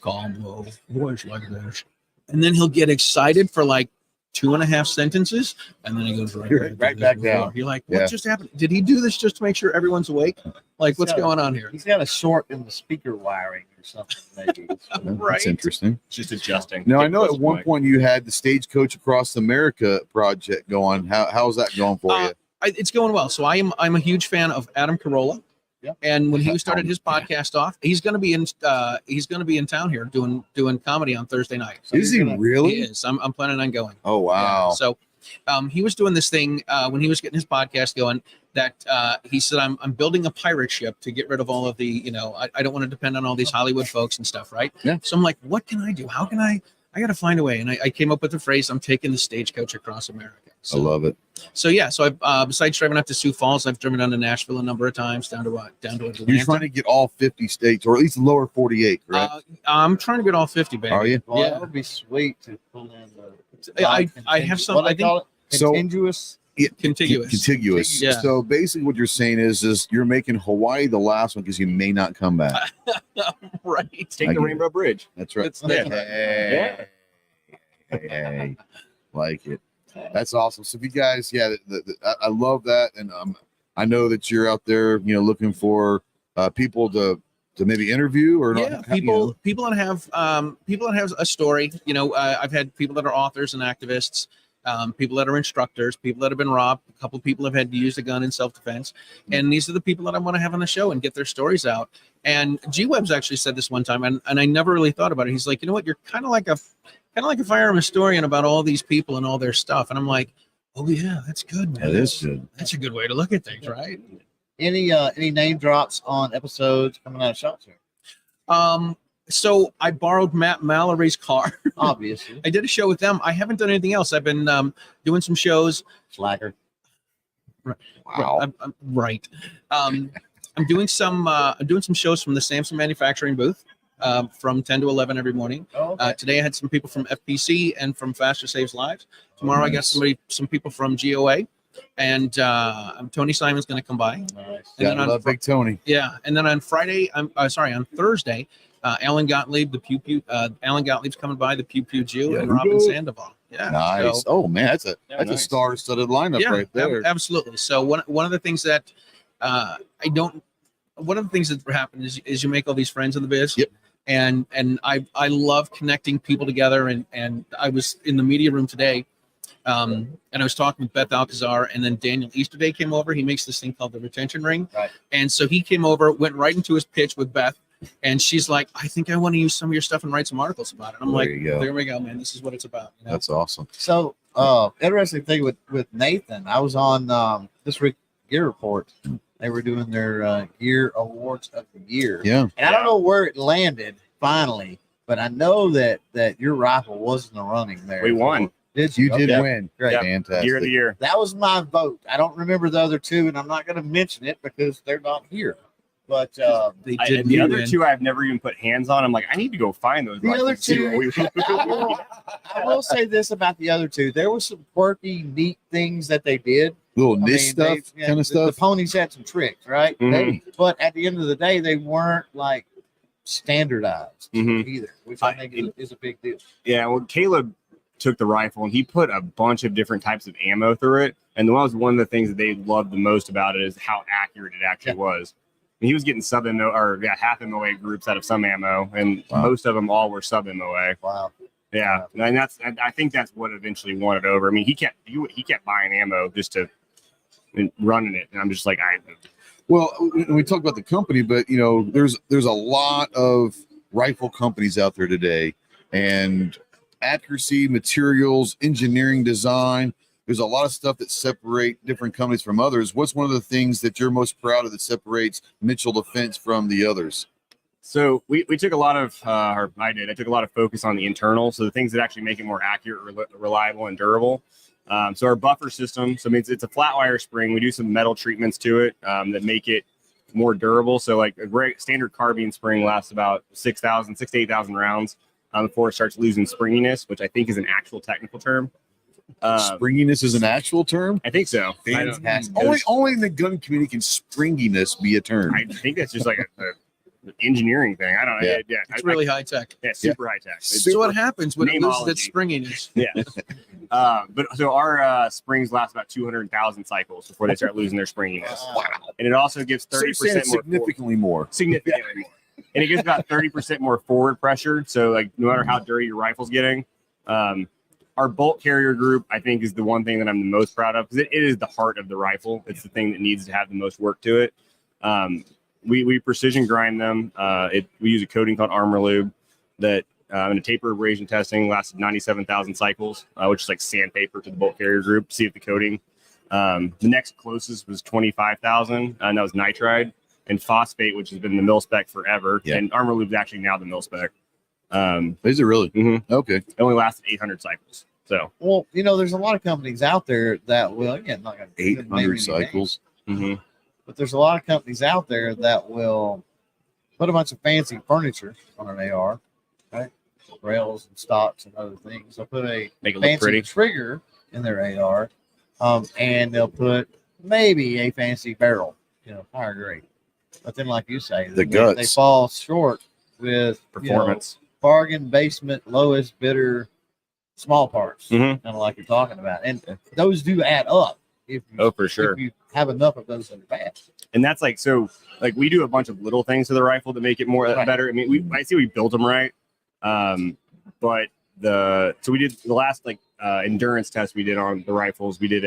calm, low voice like this, and then he'll get excited for like 2.5 sentences, and then he goes Right back down. You're like, what Yeah. just happened? Did he do this just to make sure everyone's awake? Like, what's Yeah. going on here? He's got a short in the speaker wiring or something. Maybe. That's Right. interesting. Just adjusting. Now, I Get know close at to one mic. point you had the Stagecoach Across America project going. How's that going for you? It's going well. So I'm a huge fan of Adam Carolla. Yeah. And when he started his podcast off, he's going to be in town here doing comedy on Thursday night. So Is he you're gonna- really? he is. I'm planning on going. Oh, wow. Yeah. So He was doing this thing when he was getting his podcast going that he said, I'm building a pirate ship to get rid of all of the, I don't want to depend on all these Hollywood folks and stuff, right? Yeah. So I'm like, what can I do? How can I got to find a way. And I came up with the phrase, I'm taking the stagecoach across America. So, I love it. So yeah, so I besides driving up to Sioux Falls, I've driven down to Nashville a number of times, down to Atlanta. You're trying to get all 50 states, or at least the lower 48, correct? I'm trying to get all 50, baby. Are you? Well, Yeah. that would be sweet to pull in the. I have some. What I they think call it? So- Contiguous. contiguous. Contiguous. Yeah. So basically, what you're saying is you're making Hawaii the last one because you may not come back. Right. Take I the get Rainbow Bridge. That's right. That's it. Hey, like it. That's awesome. So if you guys, I love that, and I know that you're out there, looking for people to maybe interview or Yeah, people that have a story. I've had people that are authors and activists, people that are instructors, people that have been robbed. A couple of people have had to use a gun in self-defense, and these are the people that I want to have on the show and get their stories out. And G-Web's actually said this one time, and I never really thought about it. He's like, you know what, you're kind of like a firearm historian about all these people and all their stuff. And I'm like, oh yeah, that's good, man. That is good. That's a good way to look at things, right? Any name drops on episodes coming out of Shot Show? So I borrowed Matt Mallory's car. Obviously, I did a show with them. I haven't done anything else. I've been doing some shows. Slacker. Wow. I'm right. I'm doing some shows from the Samsung manufacturing booth from 10 to 11 every morning. Oh, okay. Today I had some people from FPC and from Faster Saves Lives. Tomorrow I got some people from GOA, and Tony Simon's going to come by. Nice. And Yeah, then I love Big Tony. Yeah, and then on Thursday, Alan Gottlieb, Alan Gottlieb's coming by, the Pew Pew Jew, Yeah, and who Robin goes? Sandoval. Yeah, Nice. so- Oh man, that's a nice. star-studded lineup right there. Absolutely. So one of the things that one of the things that happen is you make all these friends in the biz. Yep. And I love connecting people together. And I was in the media room today, and I was talking with Beth Alcazar, and then Daniel Easterday came over. He makes this thing called the retention ring. Right. And so he came over, went right into his pitch with Beth. And she's like, I think I want to use some of your stuff and write some articles about it. I'm There like, you go. there we go, man. This is what it's about. That's awesome. So, interesting thing with Nathan, I was on this week Gear Report. They were doing their Gear Awards of the Year. Yeah. And I don't know where it landed finally, but I know that your rifle was in the running there. We won. Did You did Okay. win. Great. Yep. Fantastic. Year of the year. That was my vote. I don't remember the other two, and I'm not going to mention it because they're not here. But They And did the other win. two I've never even put hands on. I'm like, I need to go find those. The rifles other and see what we- I will say this about the other two: there was some quirky, neat things that they did. Little I mean, niche stuff, yeah, kind of the stuff. ponies had some tricks, right? Mhm. But at the end of the day, they weren't like standardized Mhm. either, which I think is a big deal. Yeah, well, Caleb took the rifle and he put a bunch of different types of ammo through it. And that was one of the things that they loved the most about it is how accurate it actually was. And he was getting sub MO or half MOA groups out of some ammo, and Wow. most of them all were sub MOA. Wow. Yeah, and I think that's what eventually won it over. I mean, he kept buying ammo just to and running it, and I'm just like, Well, we talk about the company, but there's a lot of rifle companies out there today, and accuracy, materials, engineering, design. There's a lot of stuff that separate different companies from others. What's one of the things that you're most proud of that separates Mitchell Defense from the others? So we took a lot of, or I took a lot of focus on the internal. So the things that actually make it more accurate, reliable, and durable. So our buffer system, so I mean, it's a flat wire spring. We do some metal treatments to it that make it more durable. So like a great standard carbine spring lasts about 6,000 to 8,000 rounds before it starts losing springiness, which I think is an actual technical term. Springiness is an actual term? I think so. I don't- Fantastic. Only in the gun community can springiness be a term. I think that's just like a engineering thing. I don't know. Yeah. It's really high tech. yeah, super high tech. It's- So what happens when it loses its Namology. springiness? Yeah. But so our springs last about 200,000 cycles before they start losing their springiness. Wow. And it also gives So you're saying 30% more significantly more. significantly more. And it gives about 30% more forward pressure. So like no matter how dirty your rifle's getting, our bolt carrier group, I think, is the one thing that I'm the most proud of because it is the heart of the rifle. It's the thing that needs to have the most work to it. We precision grind them. We use a coating called Armor Lube that in a taper abrasion testing, lasted 97,000 cycles, which is like sandpaper to the bolt carrier group. See if the coating. The next closest was 25,000, and that was nitride. And phosphate, which has been the mil spec forever, and Armor Lube is actually now the mil spec. Is it really? Mm-hmm. Okay. It only lasted 800 cycles. So, well, there's a lot of companies out there that will, again, not going to 800 cycles. mm-hmm. But there's a lot of companies out there that will put a bunch of fancy furniture on an AR, right? Rails and stocks and other things. They'll put a Make it look fancy pretty. trigger in their AR, and they'll put maybe a fancy barrel, higher grade. But then, like you say, The they guts. fall short with Performance. bargain basement, lowest bidder, small parts, Mhm. kind of like you're talking about. And those do add up if you, Oh, for sure. if you have enough of those in the bag. And that's like, so like we do a bunch of little things to the rifle to make it more Right. better. I mean, I see we built them right. But so we did the last endurance test we did on the rifles. We did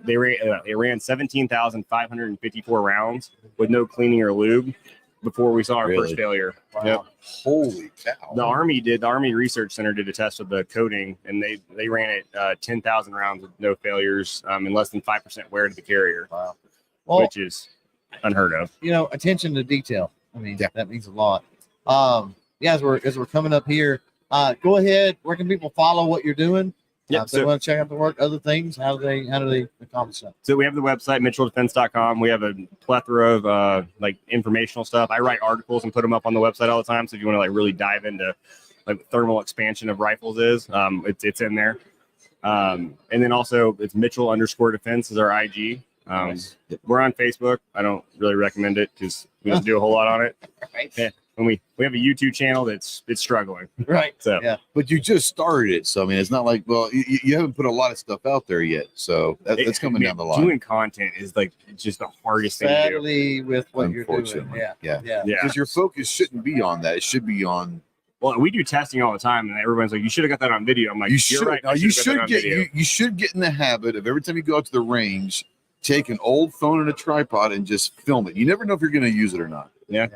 they ran 17,554 rounds with no cleaning or lube before we saw our Really? first failure. Wow. Yep. Holy cow. The Army Research Center did a test of the coating, and they ran it 10,000 rounds with no failures, and less than 5% wear to the carrier, Wow. Well, which is unheard of. attention to detail. I mean, Yeah. that means a lot. As we're coming up here, go ahead. Where can people follow what you're doing? Yeah, If they want to check out the work, other things, how do they accomplish that? So we have the website, mitchelldefense.com. We have a plethora of informational stuff. I write articles and put them up on the website all the time. So if you want to really dive into thermal expansion of rifles it's in there. And then also it's Mitchell_defense is our IG. Nice. We're on Facebook. I don't really recommend it because we don't do a whole lot on it. Right. Yeah. And we have a YouTube channel it's struggling. Right. So Yeah. But you just started it. So, I mean, it's not like, you haven't put a lot of stuff out there yet. So that's coming down the line. Doing content is just the hardest thing to do. Sadly, with what you're doing. Unfortunately. Yeah. Yeah. Yeah. Yeah. Because your focus shouldn't be on that. It should be on. Well, we do testing all the time, and everyone's like, "You should have got that on video." I'm like, You "You're should. right. No, I you should have got that should on get. video." You should get in the habit of every time you go out to the range, take an old phone and a tripod and just film it. You never know if you're going to use it or not. Yeah.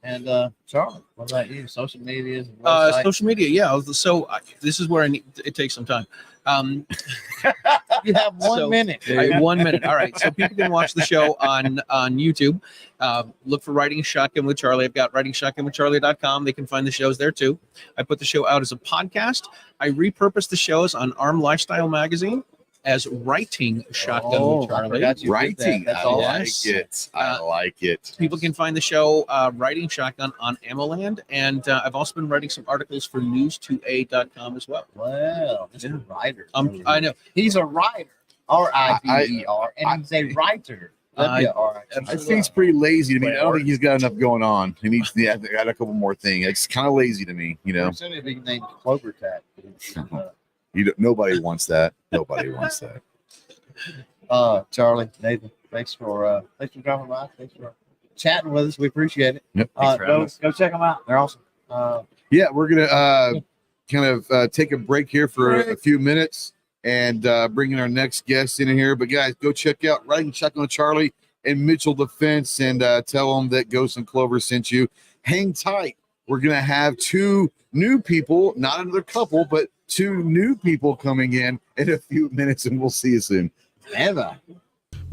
And Charlie, what about you? Social media, website? Social media, yeah. So this is where it takes some time. You have 1 minute. I have 1 minute. All right. So people can watch the show on YouTube. Look for Riding Shotgun with Charlie. I've got ridingshotgunwithcharlie.com. They can find the shows there too. I put the show out as a podcast. I repurposed the shows on Arm Lifestyle Magazine as Writing Shotgun with I Charlie. forgot you did Writing. that. That's I all. like Yes. it. I like it. People can find the show Writing Shotgun on AmmoLand. And I've also been writing some articles for news2a.com as well. Well, just a writer. I know. He's a writer. R-I-V-E-R. And he's a writer. W-R-I-T-E-R. I think he's pretty lazy to me. I don't think he's got enough going on. He needs to add a couple more things. It's kind of lazy to me, Soon he'll be named CloverTac. Nobody wants that. Nobody wants that. Charlie, Nathan, thanks for dropping by. Thanks for chatting with us. We appreciate it. Yep. Thanks for having us. Go check them out. They're awesome. Yeah, we're gonna kind of take a break here for a few minutes and bring in our next guest in here. But guys, go check out Riding Shotgun with Charlie and Mitchell Defense and tell them that Ghost and Clover sent you. Hang tight. We're gonna have two new people, not another couple, but two new people coming in a few minutes, and we'll see you soon. Ever.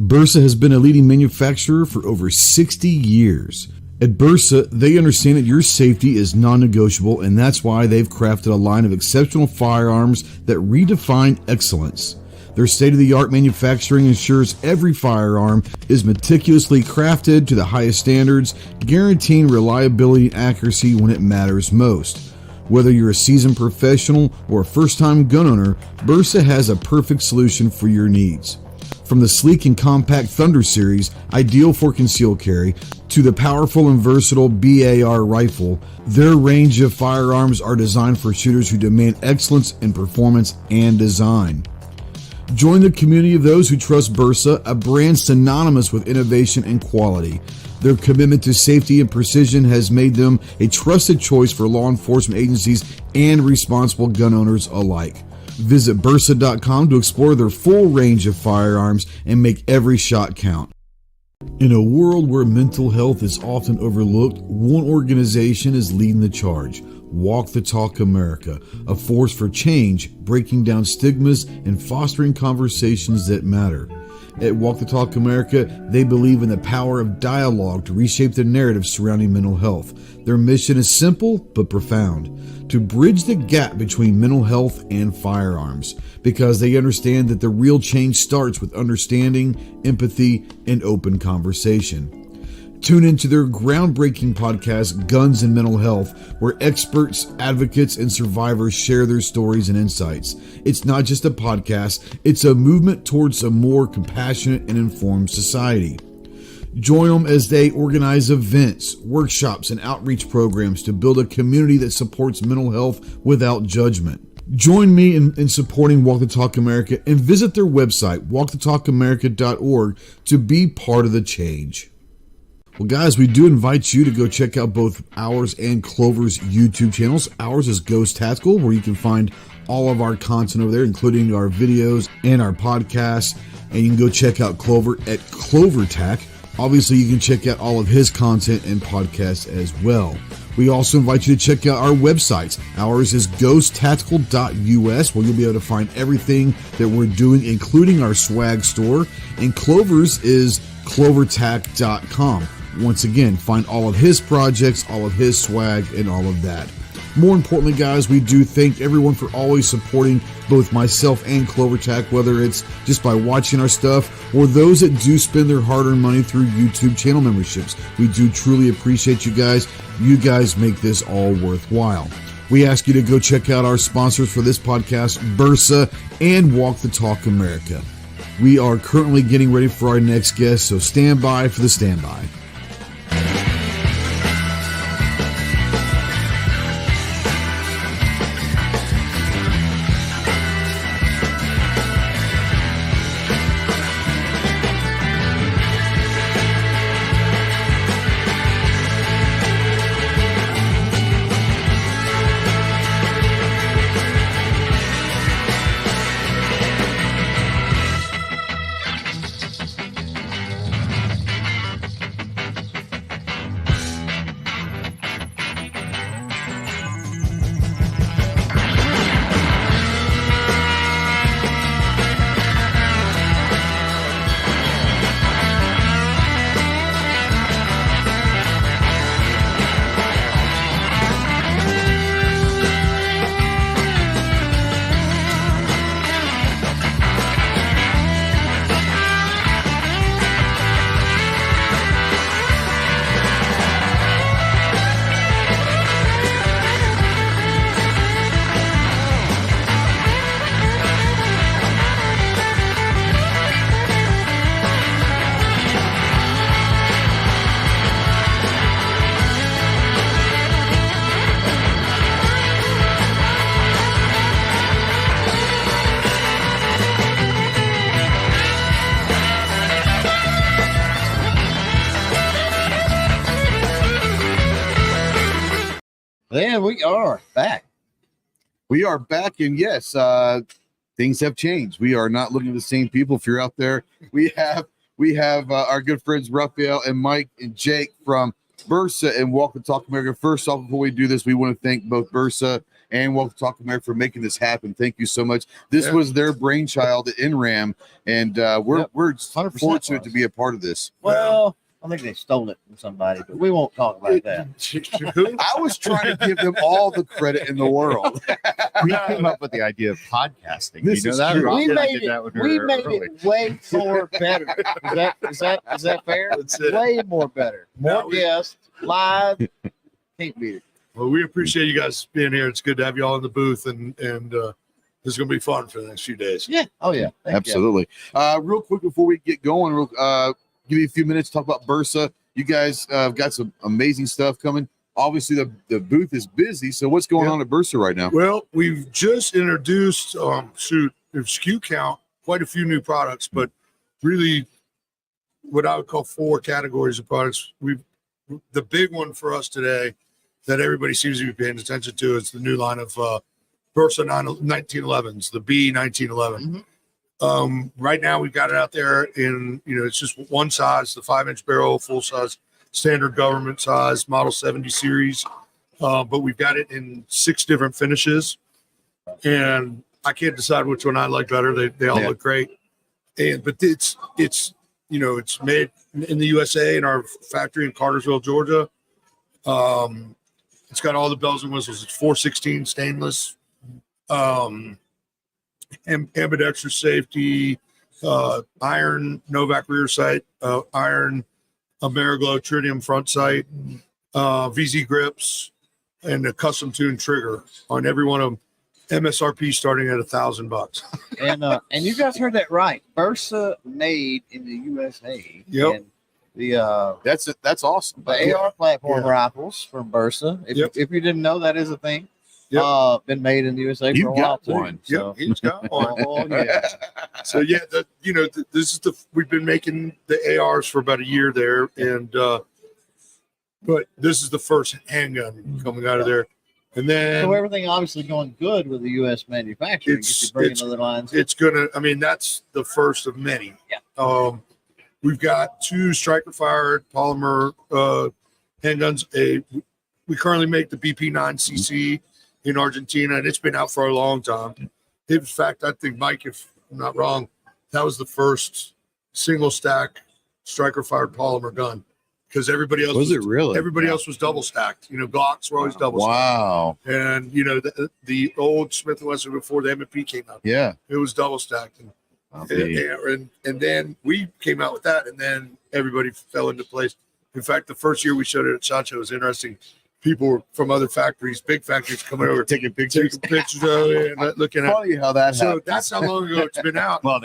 Bersa has been a leading manufacturer for over 60 years. At Bersa, they understand that your safety is non-negotiable, and that's why they've crafted a line of exceptional firearms that redefine excellence. Their state-of-the-art manufacturing ensures every firearm is meticulously crafted to the highest standards, guaranteeing reliability and accuracy when it matters most. Whether you're a seasoned professional or a first-time gun owner, Bersa has a perfect solution for your needs. From the sleek and compact Thunder series, ideal for concealed carry, to the powerful and versatile BAR rifle, their range of firearms are designed for shooters who demand excellence in performance and design. Join the community of those who trust Bersa, a brand synonymous with innovation and quality. Their commitment to safety and precision has made them a trusted choice for law enforcement agencies and responsible gun owners alike. Visit Bersa.com to explore their full range of firearms and make every shot count. In a world where mental health is often overlooked, one organization is leading the charge. Walk the Talk America, a force for change, breaking down stigmas and fostering conversations that matter. At Walk the Talk America, they believe in the power of dialogue to reshape the narrative surrounding mental health. Their mission is simple but profound: to bridge the gap between mental health and firearms, because they understand that the real change starts with understanding, empathy, and open conversation. Tune into their groundbreaking podcast, Guns and Mental Health, where experts, advocates, and survivors share their stories and insights. It's not just a podcast, it's a movement towards a more compassionate and informed society. Join them as they organize events, workshops, and outreach programs to build a community that supports mental health without judgment. Join me in supporting Walk the Talk America and visit their website, walkthetalkamerica.org, to be part of the change. Well, guys, we do invite you to go check out both ours and Clover's YouTube channels. Ours is Ghost Tactical, where you can find all of our content over there, including our videos and our podcasts. And you can go check out Clover at CloverTac. Obviously, you can check out all of his content and podcasts as well. We also invite you to check out our websites. Ours is ghosttactical.us, where you'll be able to find everything that we're doing, including our swag store. And Clover's is clovertac.com. Once again, find all of his projects, all of his swag, and all of that. More importantly, guys, we do thank everyone for always supporting both myself and CloverTac, whether it's just by watching our stuff or those that do spend their hard-earned money through YouTube channel memberships. We do truly appreciate you guys. You guys make this all worthwhile. We ask you to go check out our sponsors for this podcast, Bersa and Walk the Talk America. We are currently getting ready for our next guest, so stand by for the standby. Then we are back. We are back, and yes, things have changed. We are not looking at the same people. If you're out there, we have our good friends Raphael and Mike and Jake from Bersa and Walk the Talk America. First off, before we do this, we want to thank both Bersa and Walk the Talk America for making this happen. Thank you so much. This was their brainchild at NRAM, and we're 100% fortunate to be a part of this. Well, I think they stole it from somebody, but we won't talk about that. I was trying to give them all the credit in the world. We came up with the idea of podcasting. This you know is that? true. Rob We and I made did that when we were made early. it way more better. Is that fair? That's it. Way more better. More guests, live. Can't beat it. Well, we appreciate you guys being here. It's good to have you all in the booth, and this is going to be fun for the next few days. Yeah. Oh yeah. Thank you. Absolutely. Real quick before we get going, give you a few minutes to talk about Bersa. You guys got some amazing stuff coming. Obviously, the booth is busy. So what's going on at Bersa right now? Well, we've just introduced SKU count, quite a few new products, but really what I would call 4 categories of products. The big one for us today that everybody seems to be paying attention to is the new line of Bersa 1911s, the B1911. Right now we've got it out there in, it's just one size, the 5-inch barrel, full size, standard government size, model 70 series. But we've got it in 6 different finishes, and I can't decide which one I like better. They all look great. But it's made in the USA in our factory in Cartersville, Georgia. It's got all the bells and whistles. It's 416 stainless, ambidextrous safety, iron Novak rear sight, iron Ameriglow tritium front sight, VZ grips, and a custom tuned trigger on every one of them. MSRP starting at $1,000. And you guys heard that right. Bersa made in the USA. Yep. And the That's awesome. the AR platform rifles from Bersa. If you didn't know, that is a thing. Yep. Been made in the USA You for a while got too. one. So, He's got one. oh, yeah. So yeah, this is we've been making the ARs for about a year there, and but this is the first handgun coming out of there, and then So everything obviously going good with the U.S. manufacturing. If you bring other lines. it's gonna. I mean, that's the first of many. Yeah. We've got 2 striker fired polymer handguns. We currently make the BP9cc in Argentina, and it's been out for a long time. In fact, I think, Mike, if I'm not wrong, that was the first single stack striker fired polymer gun, because everybody else Was it really? Everybody else was double stacked. Glocks were always double stacked. Wow. And the old Smith & Wesson before the M&P came out, Yeah. it was double stacked. And then we came out with that, and then everybody fell into place. In fact, the first year we showed it at SHOT Show was interesting. People were from other factories, big factories, coming over, Taking pictures. taking pictures of it and looking at. Funny how that So happened. that's how long ago it's been out. Well,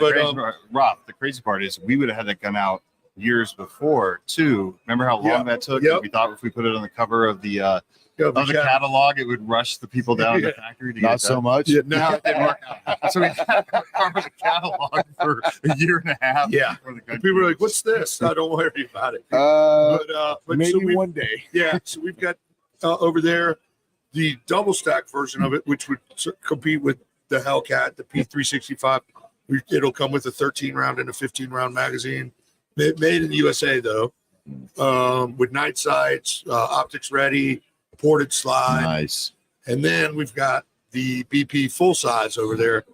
Rob, the crazy part is we would have had that come out years before too. Remember how long that took? Yep. We thought if we put it on the cover of the yeah, catalog, it would rush the people down to the factory to Not get so that. much. Yeah, No, it didn't work out. So we had to cover the catalog for a year and a half. Yeah. before the gun people were came. like, "What's this?" No, don't worry about it. But maybe so we, one day. yeah, so we've got over there the double stack version of it, which would compete with the Hellcat, the P365. It'll come with a 13 round and a 15 round magazine, made in the USA though, with night sights, optics ready, ported slide. Nice. And then we've got the BP full size over there.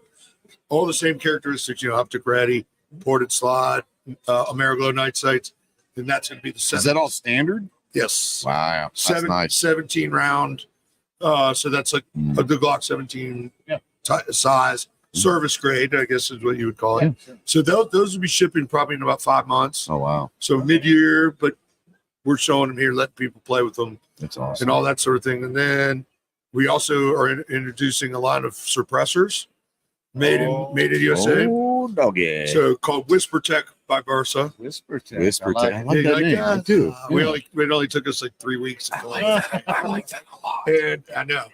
All the same characteristics, optic ready, ported slide, Ameriglow night sights. And that's going to be the Is that all standard? Yes. Wow. That's nice. 17 round. So that's like a good Glock 17 size, service grade, I guess is what you would call it. Yeah. So those will be shipping probably in about 5 months. Oh, wow. So mid-year, but we're showing them here, letting people play with them That's awesome. and all that sort of thing. And then we also are introducing a line of suppressors made in USA. Oh, doggy. So called Whisper Tech by Bersa. Whisper Tech. Whisper I Tech. I like that name. I do. It only took us like 3 weeks. I like that a lot. And I know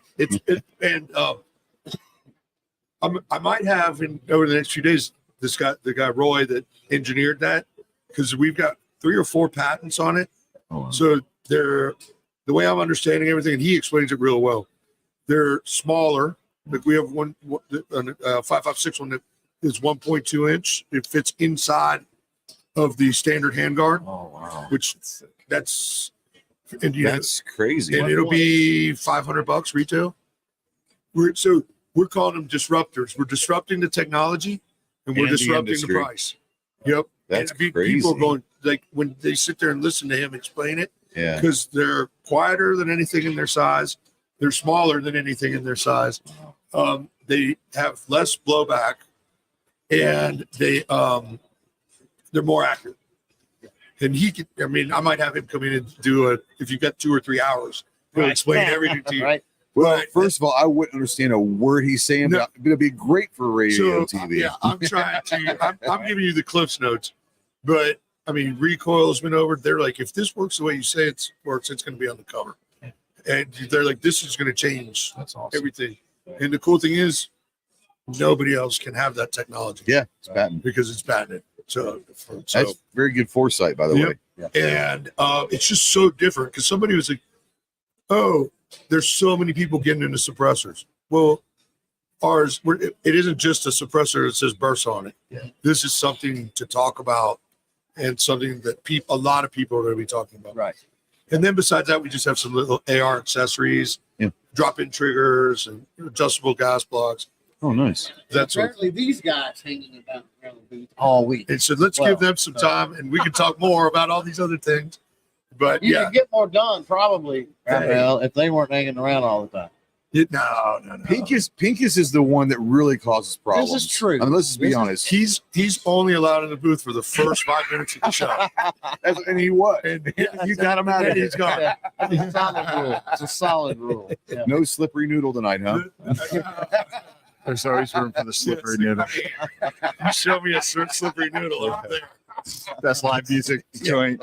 I might have over the next few days the guy Roy that engineered that, because we've got 3 or 4 patents on it. Oh, wow. So they're, the way I'm understanding everything, and he explains it real well. They're smaller. Like we have one 5.56 one that is 1.2 inch. It fits inside of the standard handguard, Oh, wow. which that's crazy. and it'll be $500 retail. We're calling them disruptors. We're disrupting the technology, and we're And the disrupting the industry. price. Yep. That's And crazy. People are going, like, when they sit there and listen to him explain it, Yeah. because they're quieter than anything in their size. They're smaller than anything in their size. They have less blowback, and they're more accurate. And I might have him come in and do if you've got 2 or 3 hours, he'll explain everything to you. Right. Well, first of all, I wouldn't understand a word he's saying, No. but it'd be great for radio So, TV. yeah, I'm trying to, I'm giving you the Cliff's notes, but I mean, recoil's been over. They're like, if this works the way you say it works, it's going to be on the cover. And they're like, this is going to change That's awesome. everything. And the cool thing is, nobody else can have that technology. Yeah, it's patent. Because it's patented. So That's very good foresight, by the Yep. way. and it's just so different, because somebody was like, oh, there's so many people getting into suppressors. Well, ours, it isn't just a suppressor that says Bersa on it. Yeah. This is something to talk about and something that a lot of people are going to be talking about. Right. And then besides that, we just have some little AR accessories, drop-in triggers, and adjustable gas blocks. Oh, nice. That's what. Apparently these guys hanging about around the booth all week. And so let's give them some time, and we can talk more about all these other things. But You could get more done probably, Raphael, if they weren't hanging around all the time. No. Pincus is the one that really causes problems. This is true. I mean, let's just be honest. He's only allowed in the booth for the first 5 minutes of the show. And he was. And you got him out of he's gone. Yeah. It's a solid rule. It's a solid rule. Yeah. No slippery noodle tonight, huh? There's always room for the slippery noodle. You show me a slippery noodle over there. Best live music joint.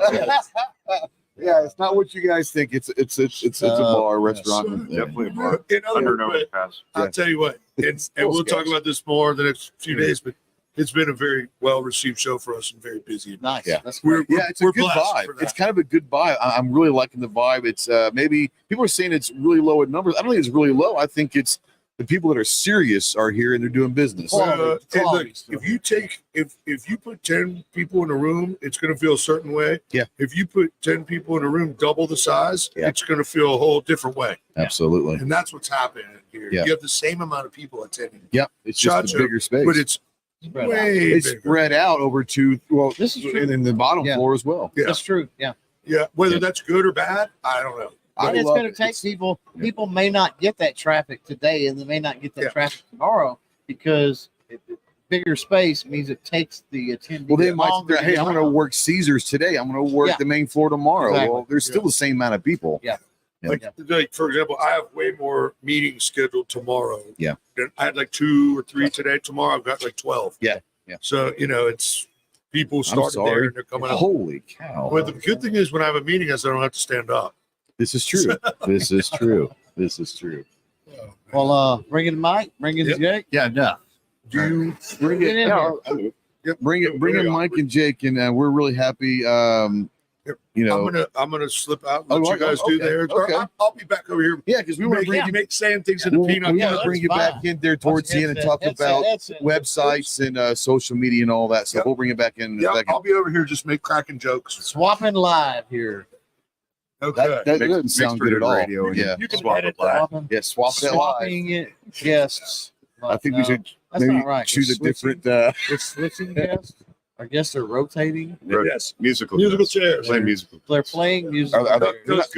Yeah, it's not what you guys think. It's a bar, restaurant. Definitely a bar. In other Under words, no pass. I'll tell you what, and we'll talk about this more the next few days, but it's been a very well-received show for us and very busy. Nice. Yeah. That's We're, great. Yeah, it's a good blessed vibe. for that. It's kind of a good vibe. I'm really liking the vibe. It's maybe people are saying it's really low in numbers. I don't think it's really low. I think it's the people that are serious are here and they're doing business. And look, if you put 10 people in a room, it's going to feel a certain way. Yeah. If you put 10 people in a room double the size, Yeah. it's going to feel a whole different way. Absolutely. And that's what's happening here. Yeah. You have the same amount of people attending, Yep. It's Shot just a show, bigger space. but it's Spread way it's bigger. spread out over two. Well, This is true. and then the bottom Yeah. floor as well. Yeah. That's true. Yeah. Yeah, whether Yeah. that's good or bad, I don't know. I And it's love going to it. take It's- people. People may not get that traffic today, and they may not get that Yeah. traffic tomorrow because bigger space means it takes the attendee. Well, they might longer say, to hey, get I'm going to around. work Caesars today. I'm going to work Yeah. the main floor tomorrow. Exactly. Well, there's still the same amount of people. Yeah. Yeah. Like for example, I have way more meetings scheduled tomorrow. Yeah. Than I had like 2 or 3 today. Tomorrow I've got like 12. Yeah. Yeah. So it's people I'm started there sorry. and they're coming up. Holy cow. But the good thing is when I have a meeting, I don't have to stand up. This is true. This is true. This is true. Well, bring in Mike. Bring in Yep. Jake. Yeah, no. Do you bring Get it? in Yeah, Yep. bring it. Bring in Mike and Jake, and we're really happy. Yep. You know, I'm gonna slip out and Oh, let you guys do okay, theirs. Or okay. I'll be back over here. yeah, because we want to bring you. Make saying things in the We'll, peanut. we Yeah, want to bring you that's back in there towards the end and talk about websites and social media and all that. So Yep. we'll bring it back in. Yeah, a second. I'll be over here just make cracking jokes. Swapping live here. Okay. That Mixed- doesn't sound mixed good at all. radio and Yeah, You can swap edit it live. that. Swapping, yeah. Swap that live. swapping it guests. I think we No, should That's maybe not right. choose a We're different. We're switching guests. Our guests are rotating. Yes. Musical chairs. Play musical. They're playing music. Are they, Those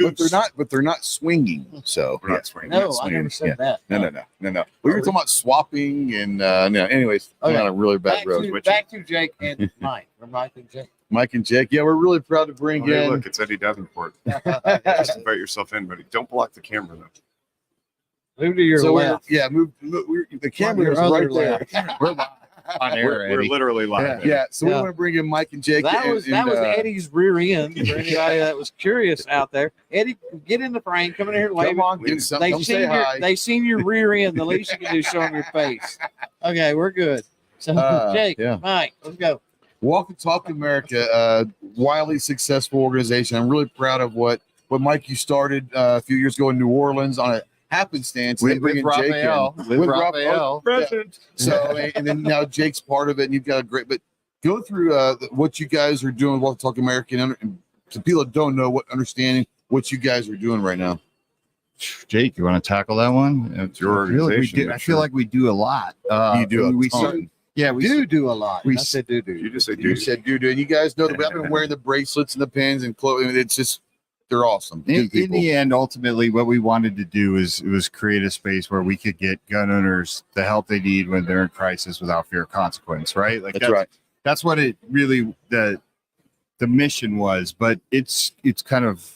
but they're not swinging. So We're not swinging. No, not I swinging. never said Yeah. that. No. We were talking about swapping and no. Anyways, Okay. we're on a really bad Back road. to Jake and Mike. Or Mike and Jake. Mike and Jake. Yeah, we're really proud to bring Hey, in. look, it's Eddie Davenport. Just invite yourself in, but don't block the camera though. Move to your So left. the camera Your is other right there. left. We're on air. We're literally live. Yeah, so we Yeah. want to bring in Mike and Jake. That was Eddie's rear end. For anybody that was curious out there, Eddie, get in the frame. Come in here, wave. Come on, give something. They Come seen say your hi. they seen your rear end. The least you can do is show them your face. Okay, we're good. So Jake, yeah. Mike, let's go. Walk and Talk America, wildly successful organization. I'm really proud of what Mike you started a few years ago in New Orleans on a happenstance. With Then bringing Jake in. Raphael. With Raphael. Present. So and then now Jake's part of it, and you've got a great. But go through what you guys are doing with Walk and Talk America, and to people that don't know understanding what you guys are doing right now. Jake, you want to tackle that one? It's your organization. I feel like we do a lot. You do a we ton. Yeah, we Do a lot. we I said do. You just say, You dude. said, dude, and you guys know that I've been wearing the bracelets and the pins and clothing. It's just they're awesome. Good in people. the end, ultimately, what we wanted to do was create a space where we could get gun owners the help they need when they're in crisis without fear of consequence. Right? Like That's right. That's what it really the mission was. But it's kind of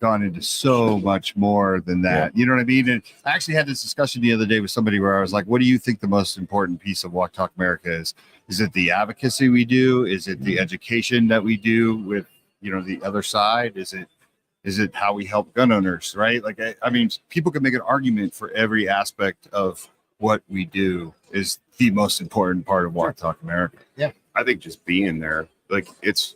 gone into so much more than that. You know what I mean? And I actually had this discussion the other day with somebody where I was like, what do you think the most important piece of Walk Talk America is? Is it the advocacy we do? Is it the education that we do with, the other side? Is it how we help gun owners? Right? Like, I mean, people can make an argument for every aspect of what we do is the most important part of Walk Talk America. I think just being there, like it's.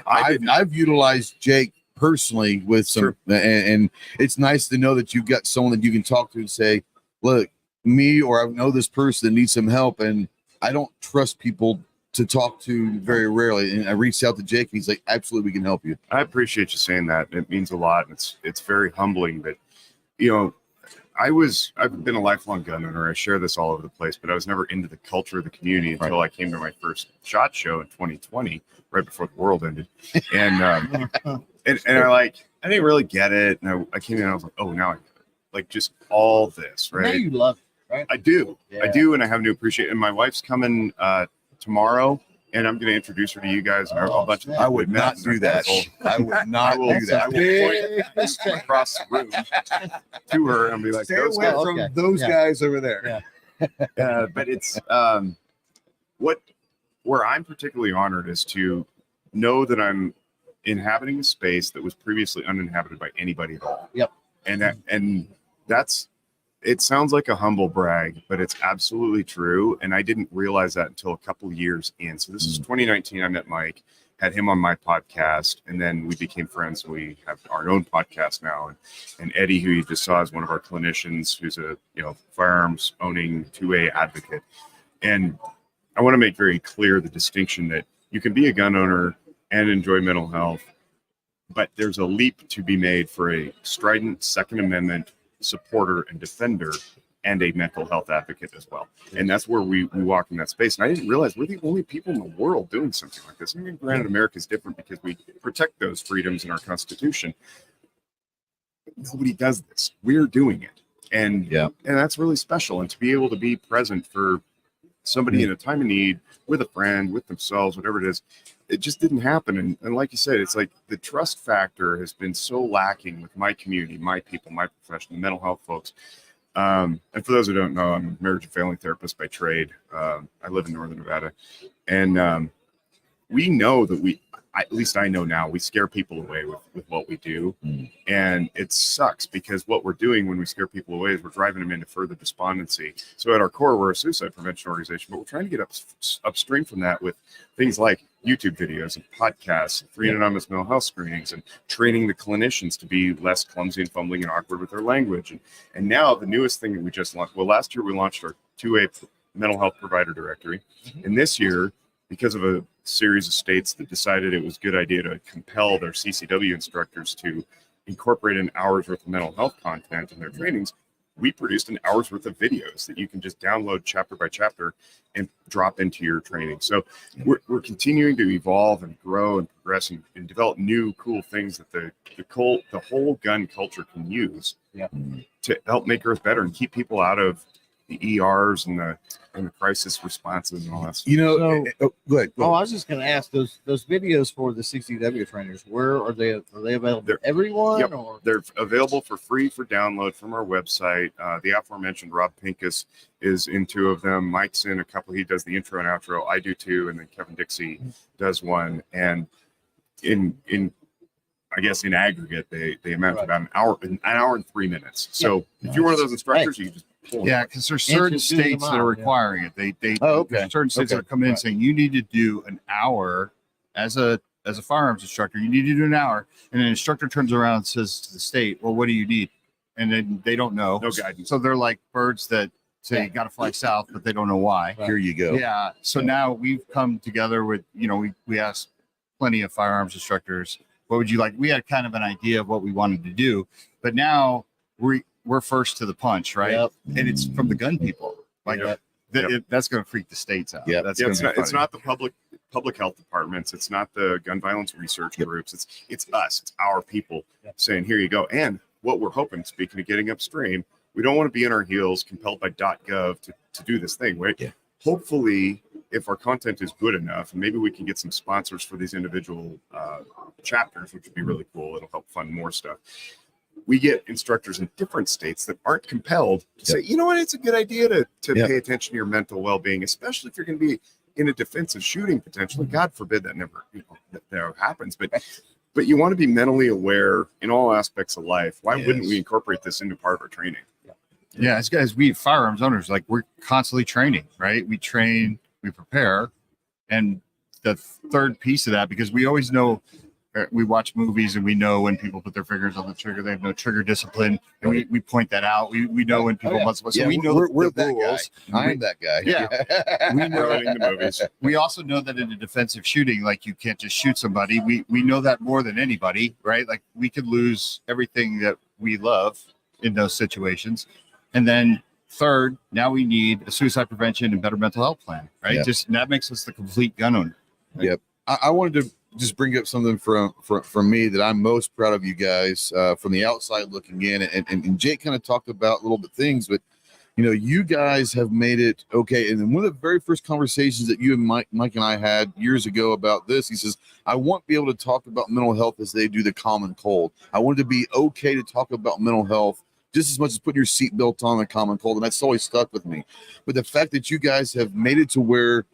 I've utilized Jake personally with some, and it's nice to know that you've got someone that you can talk to and say, look, me or I know this person that needs some help, and I don't trust people to talk to very rarely. And I reached out to Jake, and he's like, absolutely, we can help you. I appreciate you saying that. It means a lot. And it's very humbling. But, you know, I've been a lifelong gun owner. I share this all over the place, but I was never into the culture of the community until I came to my first SHOT Show in 2020, right before the world ended. And I didn't really get it. And I came in and I was like, oh, now I get it. Like just all this, right? Now you love it, right? I do. Yeah. I do. And I have to appreciate it. And my wife's coming tomorrow, and I'm going to introce her to you guys and a bunch of I would not do that. I would not do that. I will point across the room to her and be like, Stay those away guys. from those guys over there. Yeah. But it's where I'm particularly honored is to know that I'm inhabiting a space that was previously uninhabited by anybody at all. Yep. And that's, it sounds like a humble brag, but it's absolutely true. And I didn't realize that until a couple years in. So this is 2019. I met Mike, had him on my podcast, and then we became friends. And we have our own podcast now. And Eddie, who you just saw, is one of our clinicians, who's a firearms owning 2A advocate. And I want to make very clear the distinction that you can be a gun owner and enjoy mental health, but there's a leap to be made for a strident Second Amendment supporter and defender and a mental health advocate as well. And that's where we walk in that space. And I didn't realize we're the only people in the world doing something like this. I mean, granted, America is different because we protect those freedoms in our Constitution. Nobody does this. We're doing it. And that's really special. And to be able to be present for somebody in a time of need, with a friend, with themselves, whatever it is, it just didn't happen. And like you said, it's like the trust factor has been so lacking with my community, my people, my profession, the mental health folks. And for those who don't know, I'm a marriage and family therapist by trade. I live in Northern Nevada. And we know that at least I know now, we scare people away with what we do. And it sucks because what we're doing when we scare people away is we're driving them into further despondency. So at our core, we're a suicide prevention organization, but we're trying to get upstream from that with things like YouTube videos and podcasts, free and anonymous mental health screenings, and training the clinicians to be less clumsy and fumbling and awkward with their language. And now the newest thing that we just launched, well, last year we launched our 2A mental health provider directory. And this year, because of a series of states that decided it was a good idea to compel their CCW instructors to incorporate an hour's worth of mental health content in their trainings, we produced an hour's worth of videos that you can just download chapter by chapter and drop into your training. So we're continuing to evolve and grow and progress and develop new cool things that the whole gun culture can use to help make Earth better and keep people out of the ERs and the crisis responses and all that stuff. Go ahead. I was just going to ask those videos for the CCW trainers. Where are they? Are they available to everyone? Yep. Or They're available for free for download from our website. The aforementioned Rob Pincus is in 2 of them. Mike's in a couple. He does the intro and outro. I do 2, and then Kevin Dixie does 1. And I guess in aggregate, they amount to about an hour and 3 minutes. So if you're one of those instructors, you can just pull them. Yeah, because there's certain states that are requiring it. There's certain states that are coming in saying you need to do an hour as a firearms instructor. You need to do an hour, and an instructor turns around and says to the state, "Well, what do you need?" And then they don't know. No guidance. So they're like birds that say you got to fly south, but they don't know why. Here you go. Yeah. So now we've come together with we asked plenty of firearms instructors, what would you like? We had kind of an idea of what we wanted to do, but now we're first to the punch, right? Yep. And it's from the gun people. Like that's going to freak the states out. Yeah, it's not the public health departments. It's not the gun violence research groups. It's us. It's our people saying, "Here you go." And what we're hoping, speaking of getting upstream, we don't want to be in our heels, compelled by .gov to do this thing, right? Yeah. Hopefully, if our content is good enough, and maybe we can get some sponsors for these individual chapters, which would be really cool. It'll help fund more stuff. We get instructors in different states that aren't compelled to say, you know what, it's a good idea to pay attention to your mental well-being, especially if you're going to be in a defensive shooting potentially. God forbid that never happens, but you want to be mentally aware in all aspects of life. Why wouldn't we incorporate this into part of our training? Yeah, as guys, we firearms owners, like we're constantly training, right? We train, we prepare, and the third piece of that, because we always know we watch movies and we know when people put their fingers on the trigger, they have no trigger discipline, and we point that out. We know when people must. So we know we're the that rules. guy. I'm that guy. Yeah. We know Running the movies. We also know that in a defensive shooting, like you can't just shoot somebody. We know that more than anybody, right? Like we could lose everything that we love in those situations. And then third, now we need a suicide prevention and better mental health plan, right? Yeah. Just that makes us the complete gun owner. Right? Yep. I wanted to just bring up something from me that I'm most proud of you guys from the outside looking in, and Jake kind of talked about a little bit things, but you guys have made it okay. And then one of the very first conversations that you and Mike and I had years ago about this, he says, I want to be able to talk about mental health as they do the common cold. I want it to be okay to talk about mental health just as much as putting your seatbelt on a common cold. And that's always stuck with me. But the fact that you guys have made it to where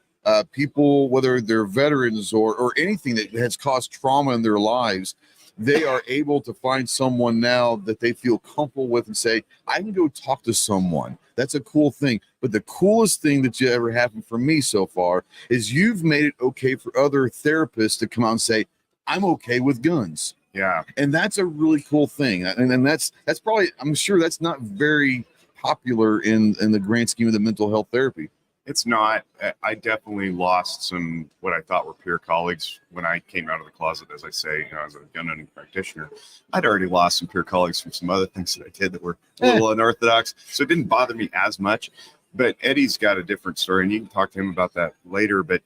people, whether they're veterans or anything that has caused trauma in their lives, they are able to find someone now that they feel comfortable with and say, I can go talk to someone. That's a cool thing. But the coolest thing that you ever happened for me so far is you've made it okay for other therapists to come out and say, I'm okay with guns. Yeah. And that's a really cool thing. And that's probably, I'm sure that's not very popular in the grand scheme of the mental health therapy. It's not. I definitely lost some what I thought were peer colleagues when I came out of the closet, as I say, as a gun owning practitioner. I'd already lost some peer colleagues from some other things that I did that were a little unorthodox. So it didn't bother me as much. But Eddie's got a different story, and you can talk to him about that later. But,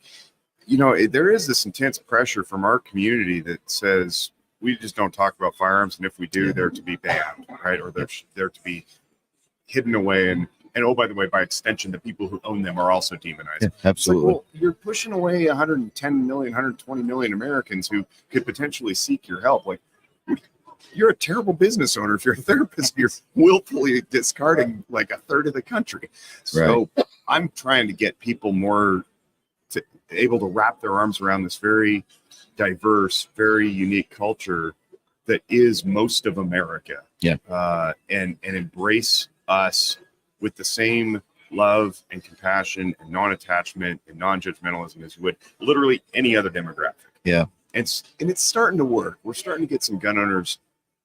there is this intense pressure from our community that says we just don't talk about firearms. And if we do, they're to be banned, right? Or they're to be hidden away. And oh, by the way, by extension, the people who own them are also demonized. Yeah, absolutely. It's like, well, you're pushing away 110 million, 120 million Americans who could potentially seek your help. Like, you're a terrible business owner if you're a therapist. You're willfully discarding like a third of the country. So I'm trying to get people more able to wrap their arms around this very diverse, very unique culture that is most of America. Yeah. And embrace us with the same love and compassion and non-attachment and non-judgmentalism as you would literally any other demographic. Yeah. And it's starting to work. We're starting to get some gun owners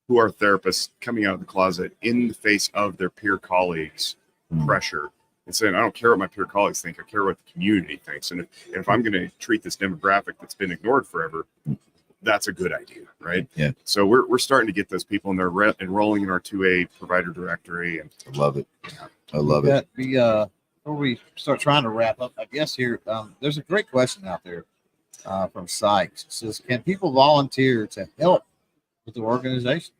who are therapists coming out of the closet in the face of their peer colleagues' pressure and saying, I don't care what my peer colleagues think. I care what the community thinks. And if I'm going to treat this demographic that's been ignored forever, that's a good idea, right? Yeah. So we're starting to get those people, and they're enrolling in our 2A provider directory. And I love it. I love it. Before we start trying to wrap up, I guess here, there's a great question out there from Sykes. It says, can people volunteer to help with the organization?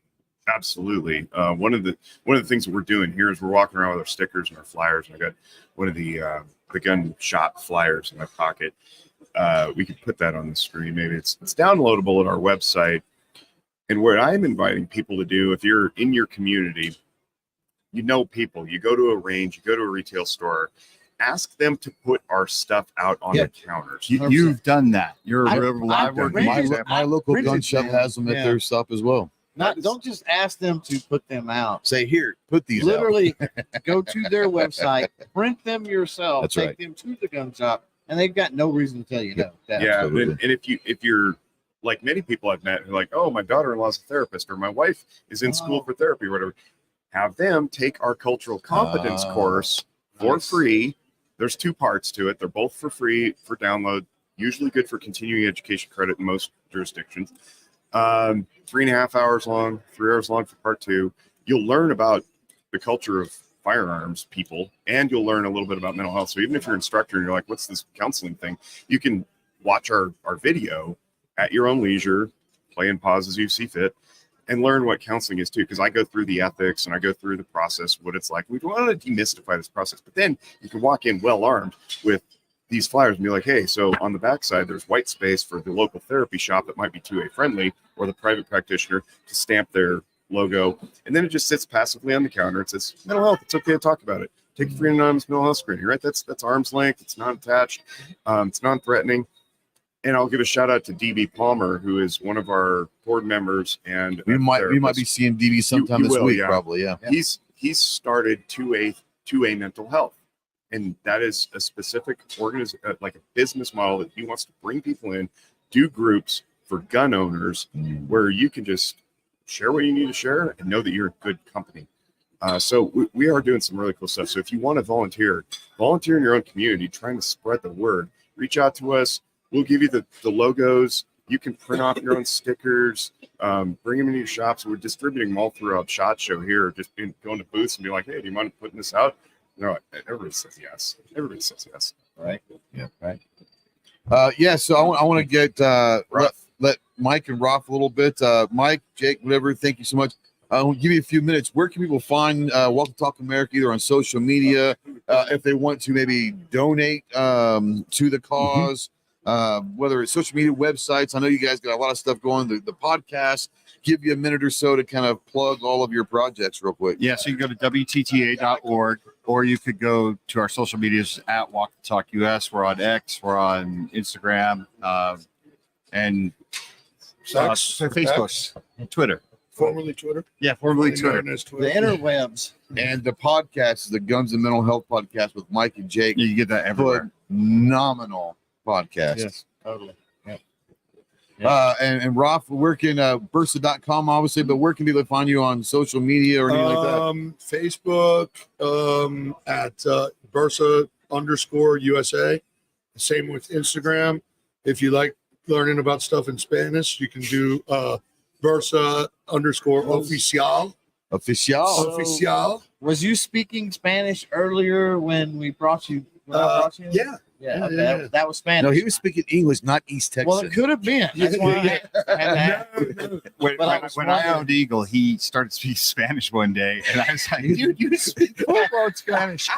absolutely. One of the things that we're doing here is we're walking around with our stickers and our flyers. And I got one of the gun shop flyers in my pocket. We could put that on the screen. Maybe it's downloadable at our website. And what I'm inviting people to do, if you're in your community, you know people, you go to a range, you go to a retail store, ask them to put our stuff out on the counters. You've done that. You're I- a I've live rented- My local rented gun shop them. has them at their shop as well. Don't just ask them to put them out. Say, here, put these out. Literally go to their website, print them yourself, That's take right. them to the gun shop, and they've got no reason to tell you no. Yeah, Absolutely. and if you're like many people I've met who are like, oh, my daughter-in-law's a therapist or my wife is in school for therapy or whatever, have them take our cultural competence course for free. There's 2 parts to it. They're both for free for download, usually good for continuing education credit in most jurisdictions. 3.5 hours long, 3 hours long for part 2. You'll learn about the culture of firearms people, and you'll learn a little bit about mental health. So even if you're an instructor and you're like, what's this counseling thing? You can watch our video at your own leisure, play and pause as you see fit, and learn what counseling is too. Because I go through the ethics and I go through the process, what it's like. We want to demystify this process, but then you can walk in well armed with these flyers and be like, hey, so on the backside, there's white space for the local therapy shop that might be 2A friendly, or the private practitioner to stamp their logo. And then it just sits passively on the counter. It says mental health. It's okay to talk about it. Take a free anonymous mental health screening, right? That's arm's length. It's not attached. It's non-threatening. And I'll give a shout out to DB Palmer, who is one of our board members. And We might be seeing DB sometime You this will, week, yeah. probably. Yeah. He's started 2A mental health. And that is a specific like a business model that he wants to bring people in, do groups, for gun owners where you can just share what you need to share and know that you're a good company. So we are doing some really cool stuff. So if you want to volunteer in your own community, trying to spread the word, reach out to us. We'll give you the logos. You can print off your own stickers, bring them into your shops. We're distributing them all throughout SHOT Show here, just going to booths and be like, hey, do you mind putting this out? No, everybody says yes. Everybody says yes. Right. Yeah. Right. So I want to get let Mike and Rolf a little bit. Mike, Jake, whatever. Thank you so much. I'll give you a few minutes. Where can people find Walk the Talk America, either on social media, if they want to maybe donate to the cause, whether it's social media, websites? I know you guys got a lot of stuff going. The podcast. Give you a minute or so to kind of plug all of your projects real quick. Yeah, so you can go to WTTA.org, or you could go to our social medias at Walk the Talk US. We're on X, we're on Instagram, and Facebook, and Twitter. Formerly Twitter. Yeah, formerly Twitter. The interwebs. And the podcast is the Guns and Mental Health Podcast with Mike and Jake. Yeah, you get that everywhere. Phenomenal podcast. Yes, totally. And Rolf, where can Bersa.com obviously, but where can people find you on social media or anything like that? Facebook at Bersa_USA. Same with Instagram. If you like learning about stuff in Spanish, you can do Bersa_oficial. Oficial. Was you speaking Spanish earlier when we brought you? Yeah. Yeah, okay. That was Spanish. No, he was speaking English, not East Texas. Well, it could have been. That's why I had When I owned Eagle, he started speaking Spanish one day, and I was like, dude, you speak full-blown Spanish.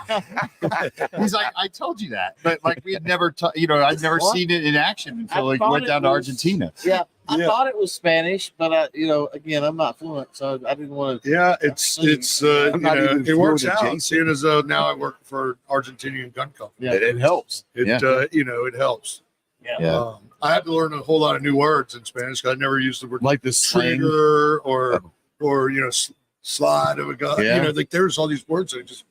He's like, I told you that. But like we had never, I'd never seen it in action until we went down to Argentina. Yeah. I thought it was Spanish, but again, I'm not fluent, so I didn't want to. Yeah, it works out. Seeing as though now I work for Argentinian gun company. Yeah, it helps. It helps. Yeah. I had to learn a whole lot of new words in Spanish because I never used the word like the slang trigger or slide of a gun. Yeah. Like there's all these words that I just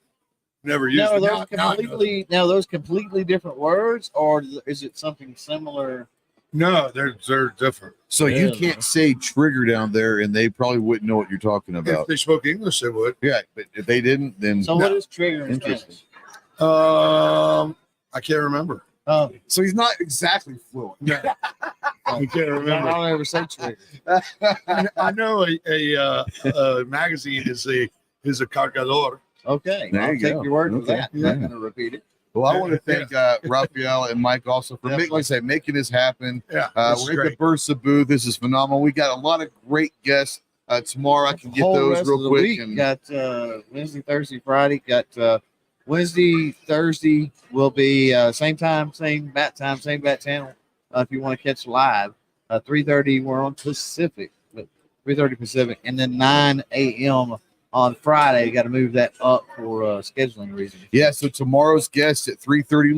never used. Now, those completely different words, or is it something similar? No, they're different. So you can't say trigger down there, and they probably wouldn't know what you're talking about. If they spoke English, they would. Yeah, but if they didn't, then So what is trigger in Spanish? I can't remember. So he's not exactly fluent. No. I can't remember. I don't ever say trigger. I know a magazine is a cargador. Okay, There I'll you take go. your word for Okay. that. Yeah. I'm going to repeat it. Well, I want to thank Raphael and Mike also for making this happen. Yeah, We're at the Bersa booth. This is phenomenal. We got a lot of great guests tomorrow. I can get Whole those rest real of the quick. week. And Got Wednesday, Thursday, Friday. Got Wednesday, Thursday will be same time, same bat time, same bat channel. If you want to catch live, 3:30 we're on Pacific, 3:30 Pacific, and then 9 a.m. on Friday. Got to move that up for scheduling reasons. yeah, so tomorrow's guest at 3:30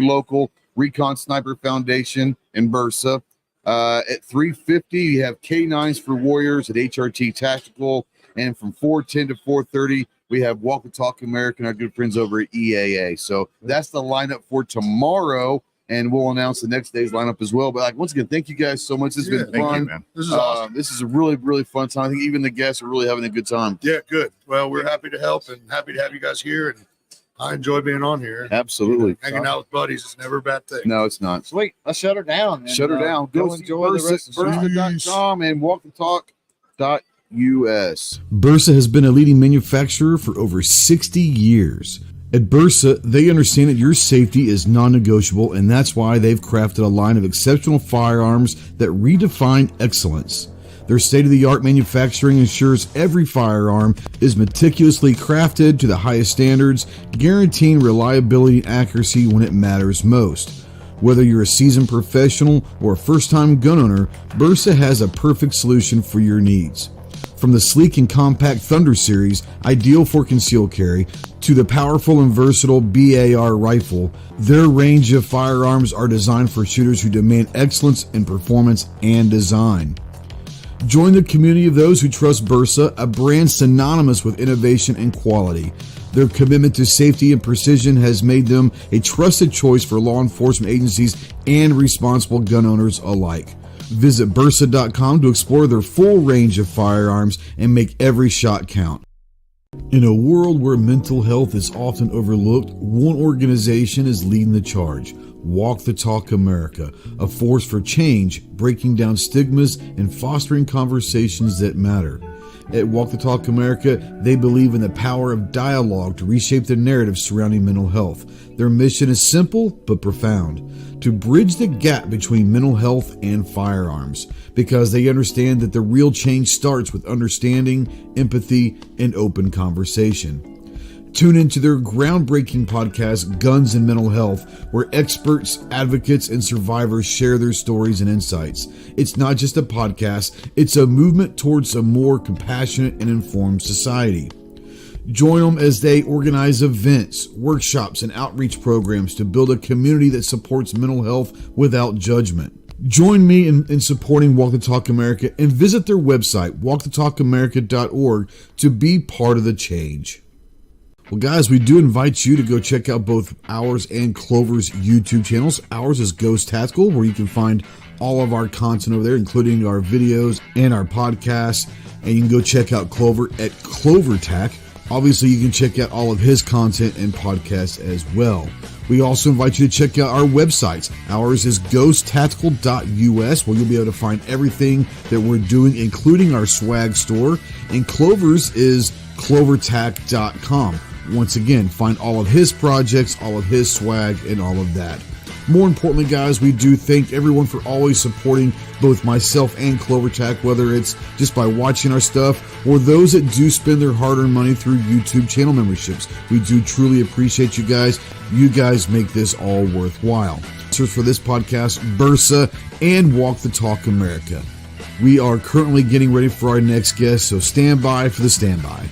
local, Recon Sniper Foundation in Bersa. At 3:50, you have K9s for Warriors at HRT Tactical, and from 4:10 to 4:30, we have Walk the Talk America and our good friends over at EAA. So that's the lineup for tomorrow, and we'll announce the next day's lineup as well. But once again, thank you guys so much. This has been fun. You, man. This is awesome. This is a really, really fun time. I think even the guests are really having a good time. Yeah, good. Well, we're happy to help and happy to have you guys here. And I enjoy being on here. Absolutely. Hanging out with buddies is never a bad thing. No, it's not. Sweet. Let's shut her down. Shut her down. Go enjoy the rest of the show. Bersa.com and walkthetalk.us. Bersa has been a leading manufacturer for over 60 years. At Bersa, they understand that your safety is non-negotiable, and that's why they've crafted a line of exceptional firearms that redefine excellence. Their state-of-the-art manufacturing ensures every firearm is meticulously crafted to the highest standards, guaranteeing reliability and accuracy when it matters most. Whether you're a seasoned professional or a first-time gun owner, Bersa has a perfect solution for your needs. From the sleek and compact Thunder series, ideal for concealed carry, to the powerful and versatile BAR rifle, their range of firearms are designed for shooters who demand excellence in performance and design. Join the community of those who trust Bersa, a brand synonymous with innovation and quality. Their commitment to safety and precision has made them a trusted choice for law enforcement agencies and responsible gun owners alike. Visit Bersa.com to explore their full range of firearms and make every shot count. In a world where mental health is often overlooked, one organization is leading the charge. Walk the Talk America, a force for change, breaking down stigmas and fostering conversations that matter. At Walk the Talk America, they believe in the power of dialogue to reshape the narrative surrounding mental health. Their mission is simple but profound: to bridge the gap between mental health and firearms, because they understand that the real change starts with understanding, empathy, and open conversation. Tune into their groundbreaking podcast, Guns and Mental Health, where experts, advocates, and survivors share their stories and insights. It's not just a podcast, it's a movement towards a more compassionate and informed society. Join them as they organize events, workshops, and outreach programs to build a community that supports mental health without judgment. Join me in supporting Walk the Talk America and visit their website, walkthetalkamerica.org, to be part of the change. Well, guys, we do invite you to go check out both ours and Clover's YouTube channels. Ours is Ghost Tactical, where you can find all of our content over there, including our videos and our podcasts. And you can go check out Clover at CloverTac. Obviously, you can check out all of his content and podcasts as well. We also invite you to check out our websites. Ours is ghosttactical.us, where you'll be able to find everything that we're doing, including our swag store. And Clover's is clovertac.com. Once again, find all of his projects, all of his swag, and all of that. More importantly, guys, we do thank everyone for always supporting both myself and CloverTac, whether it's just by watching our stuff or those that do spend their hard-earned money through YouTube channel memberships. We do truly appreciate you guys. You guys make this all worthwhile. Search for this podcast, Bersa, and Walk the Talk America. We are currently getting ready for our next guest, so stand by for the standby.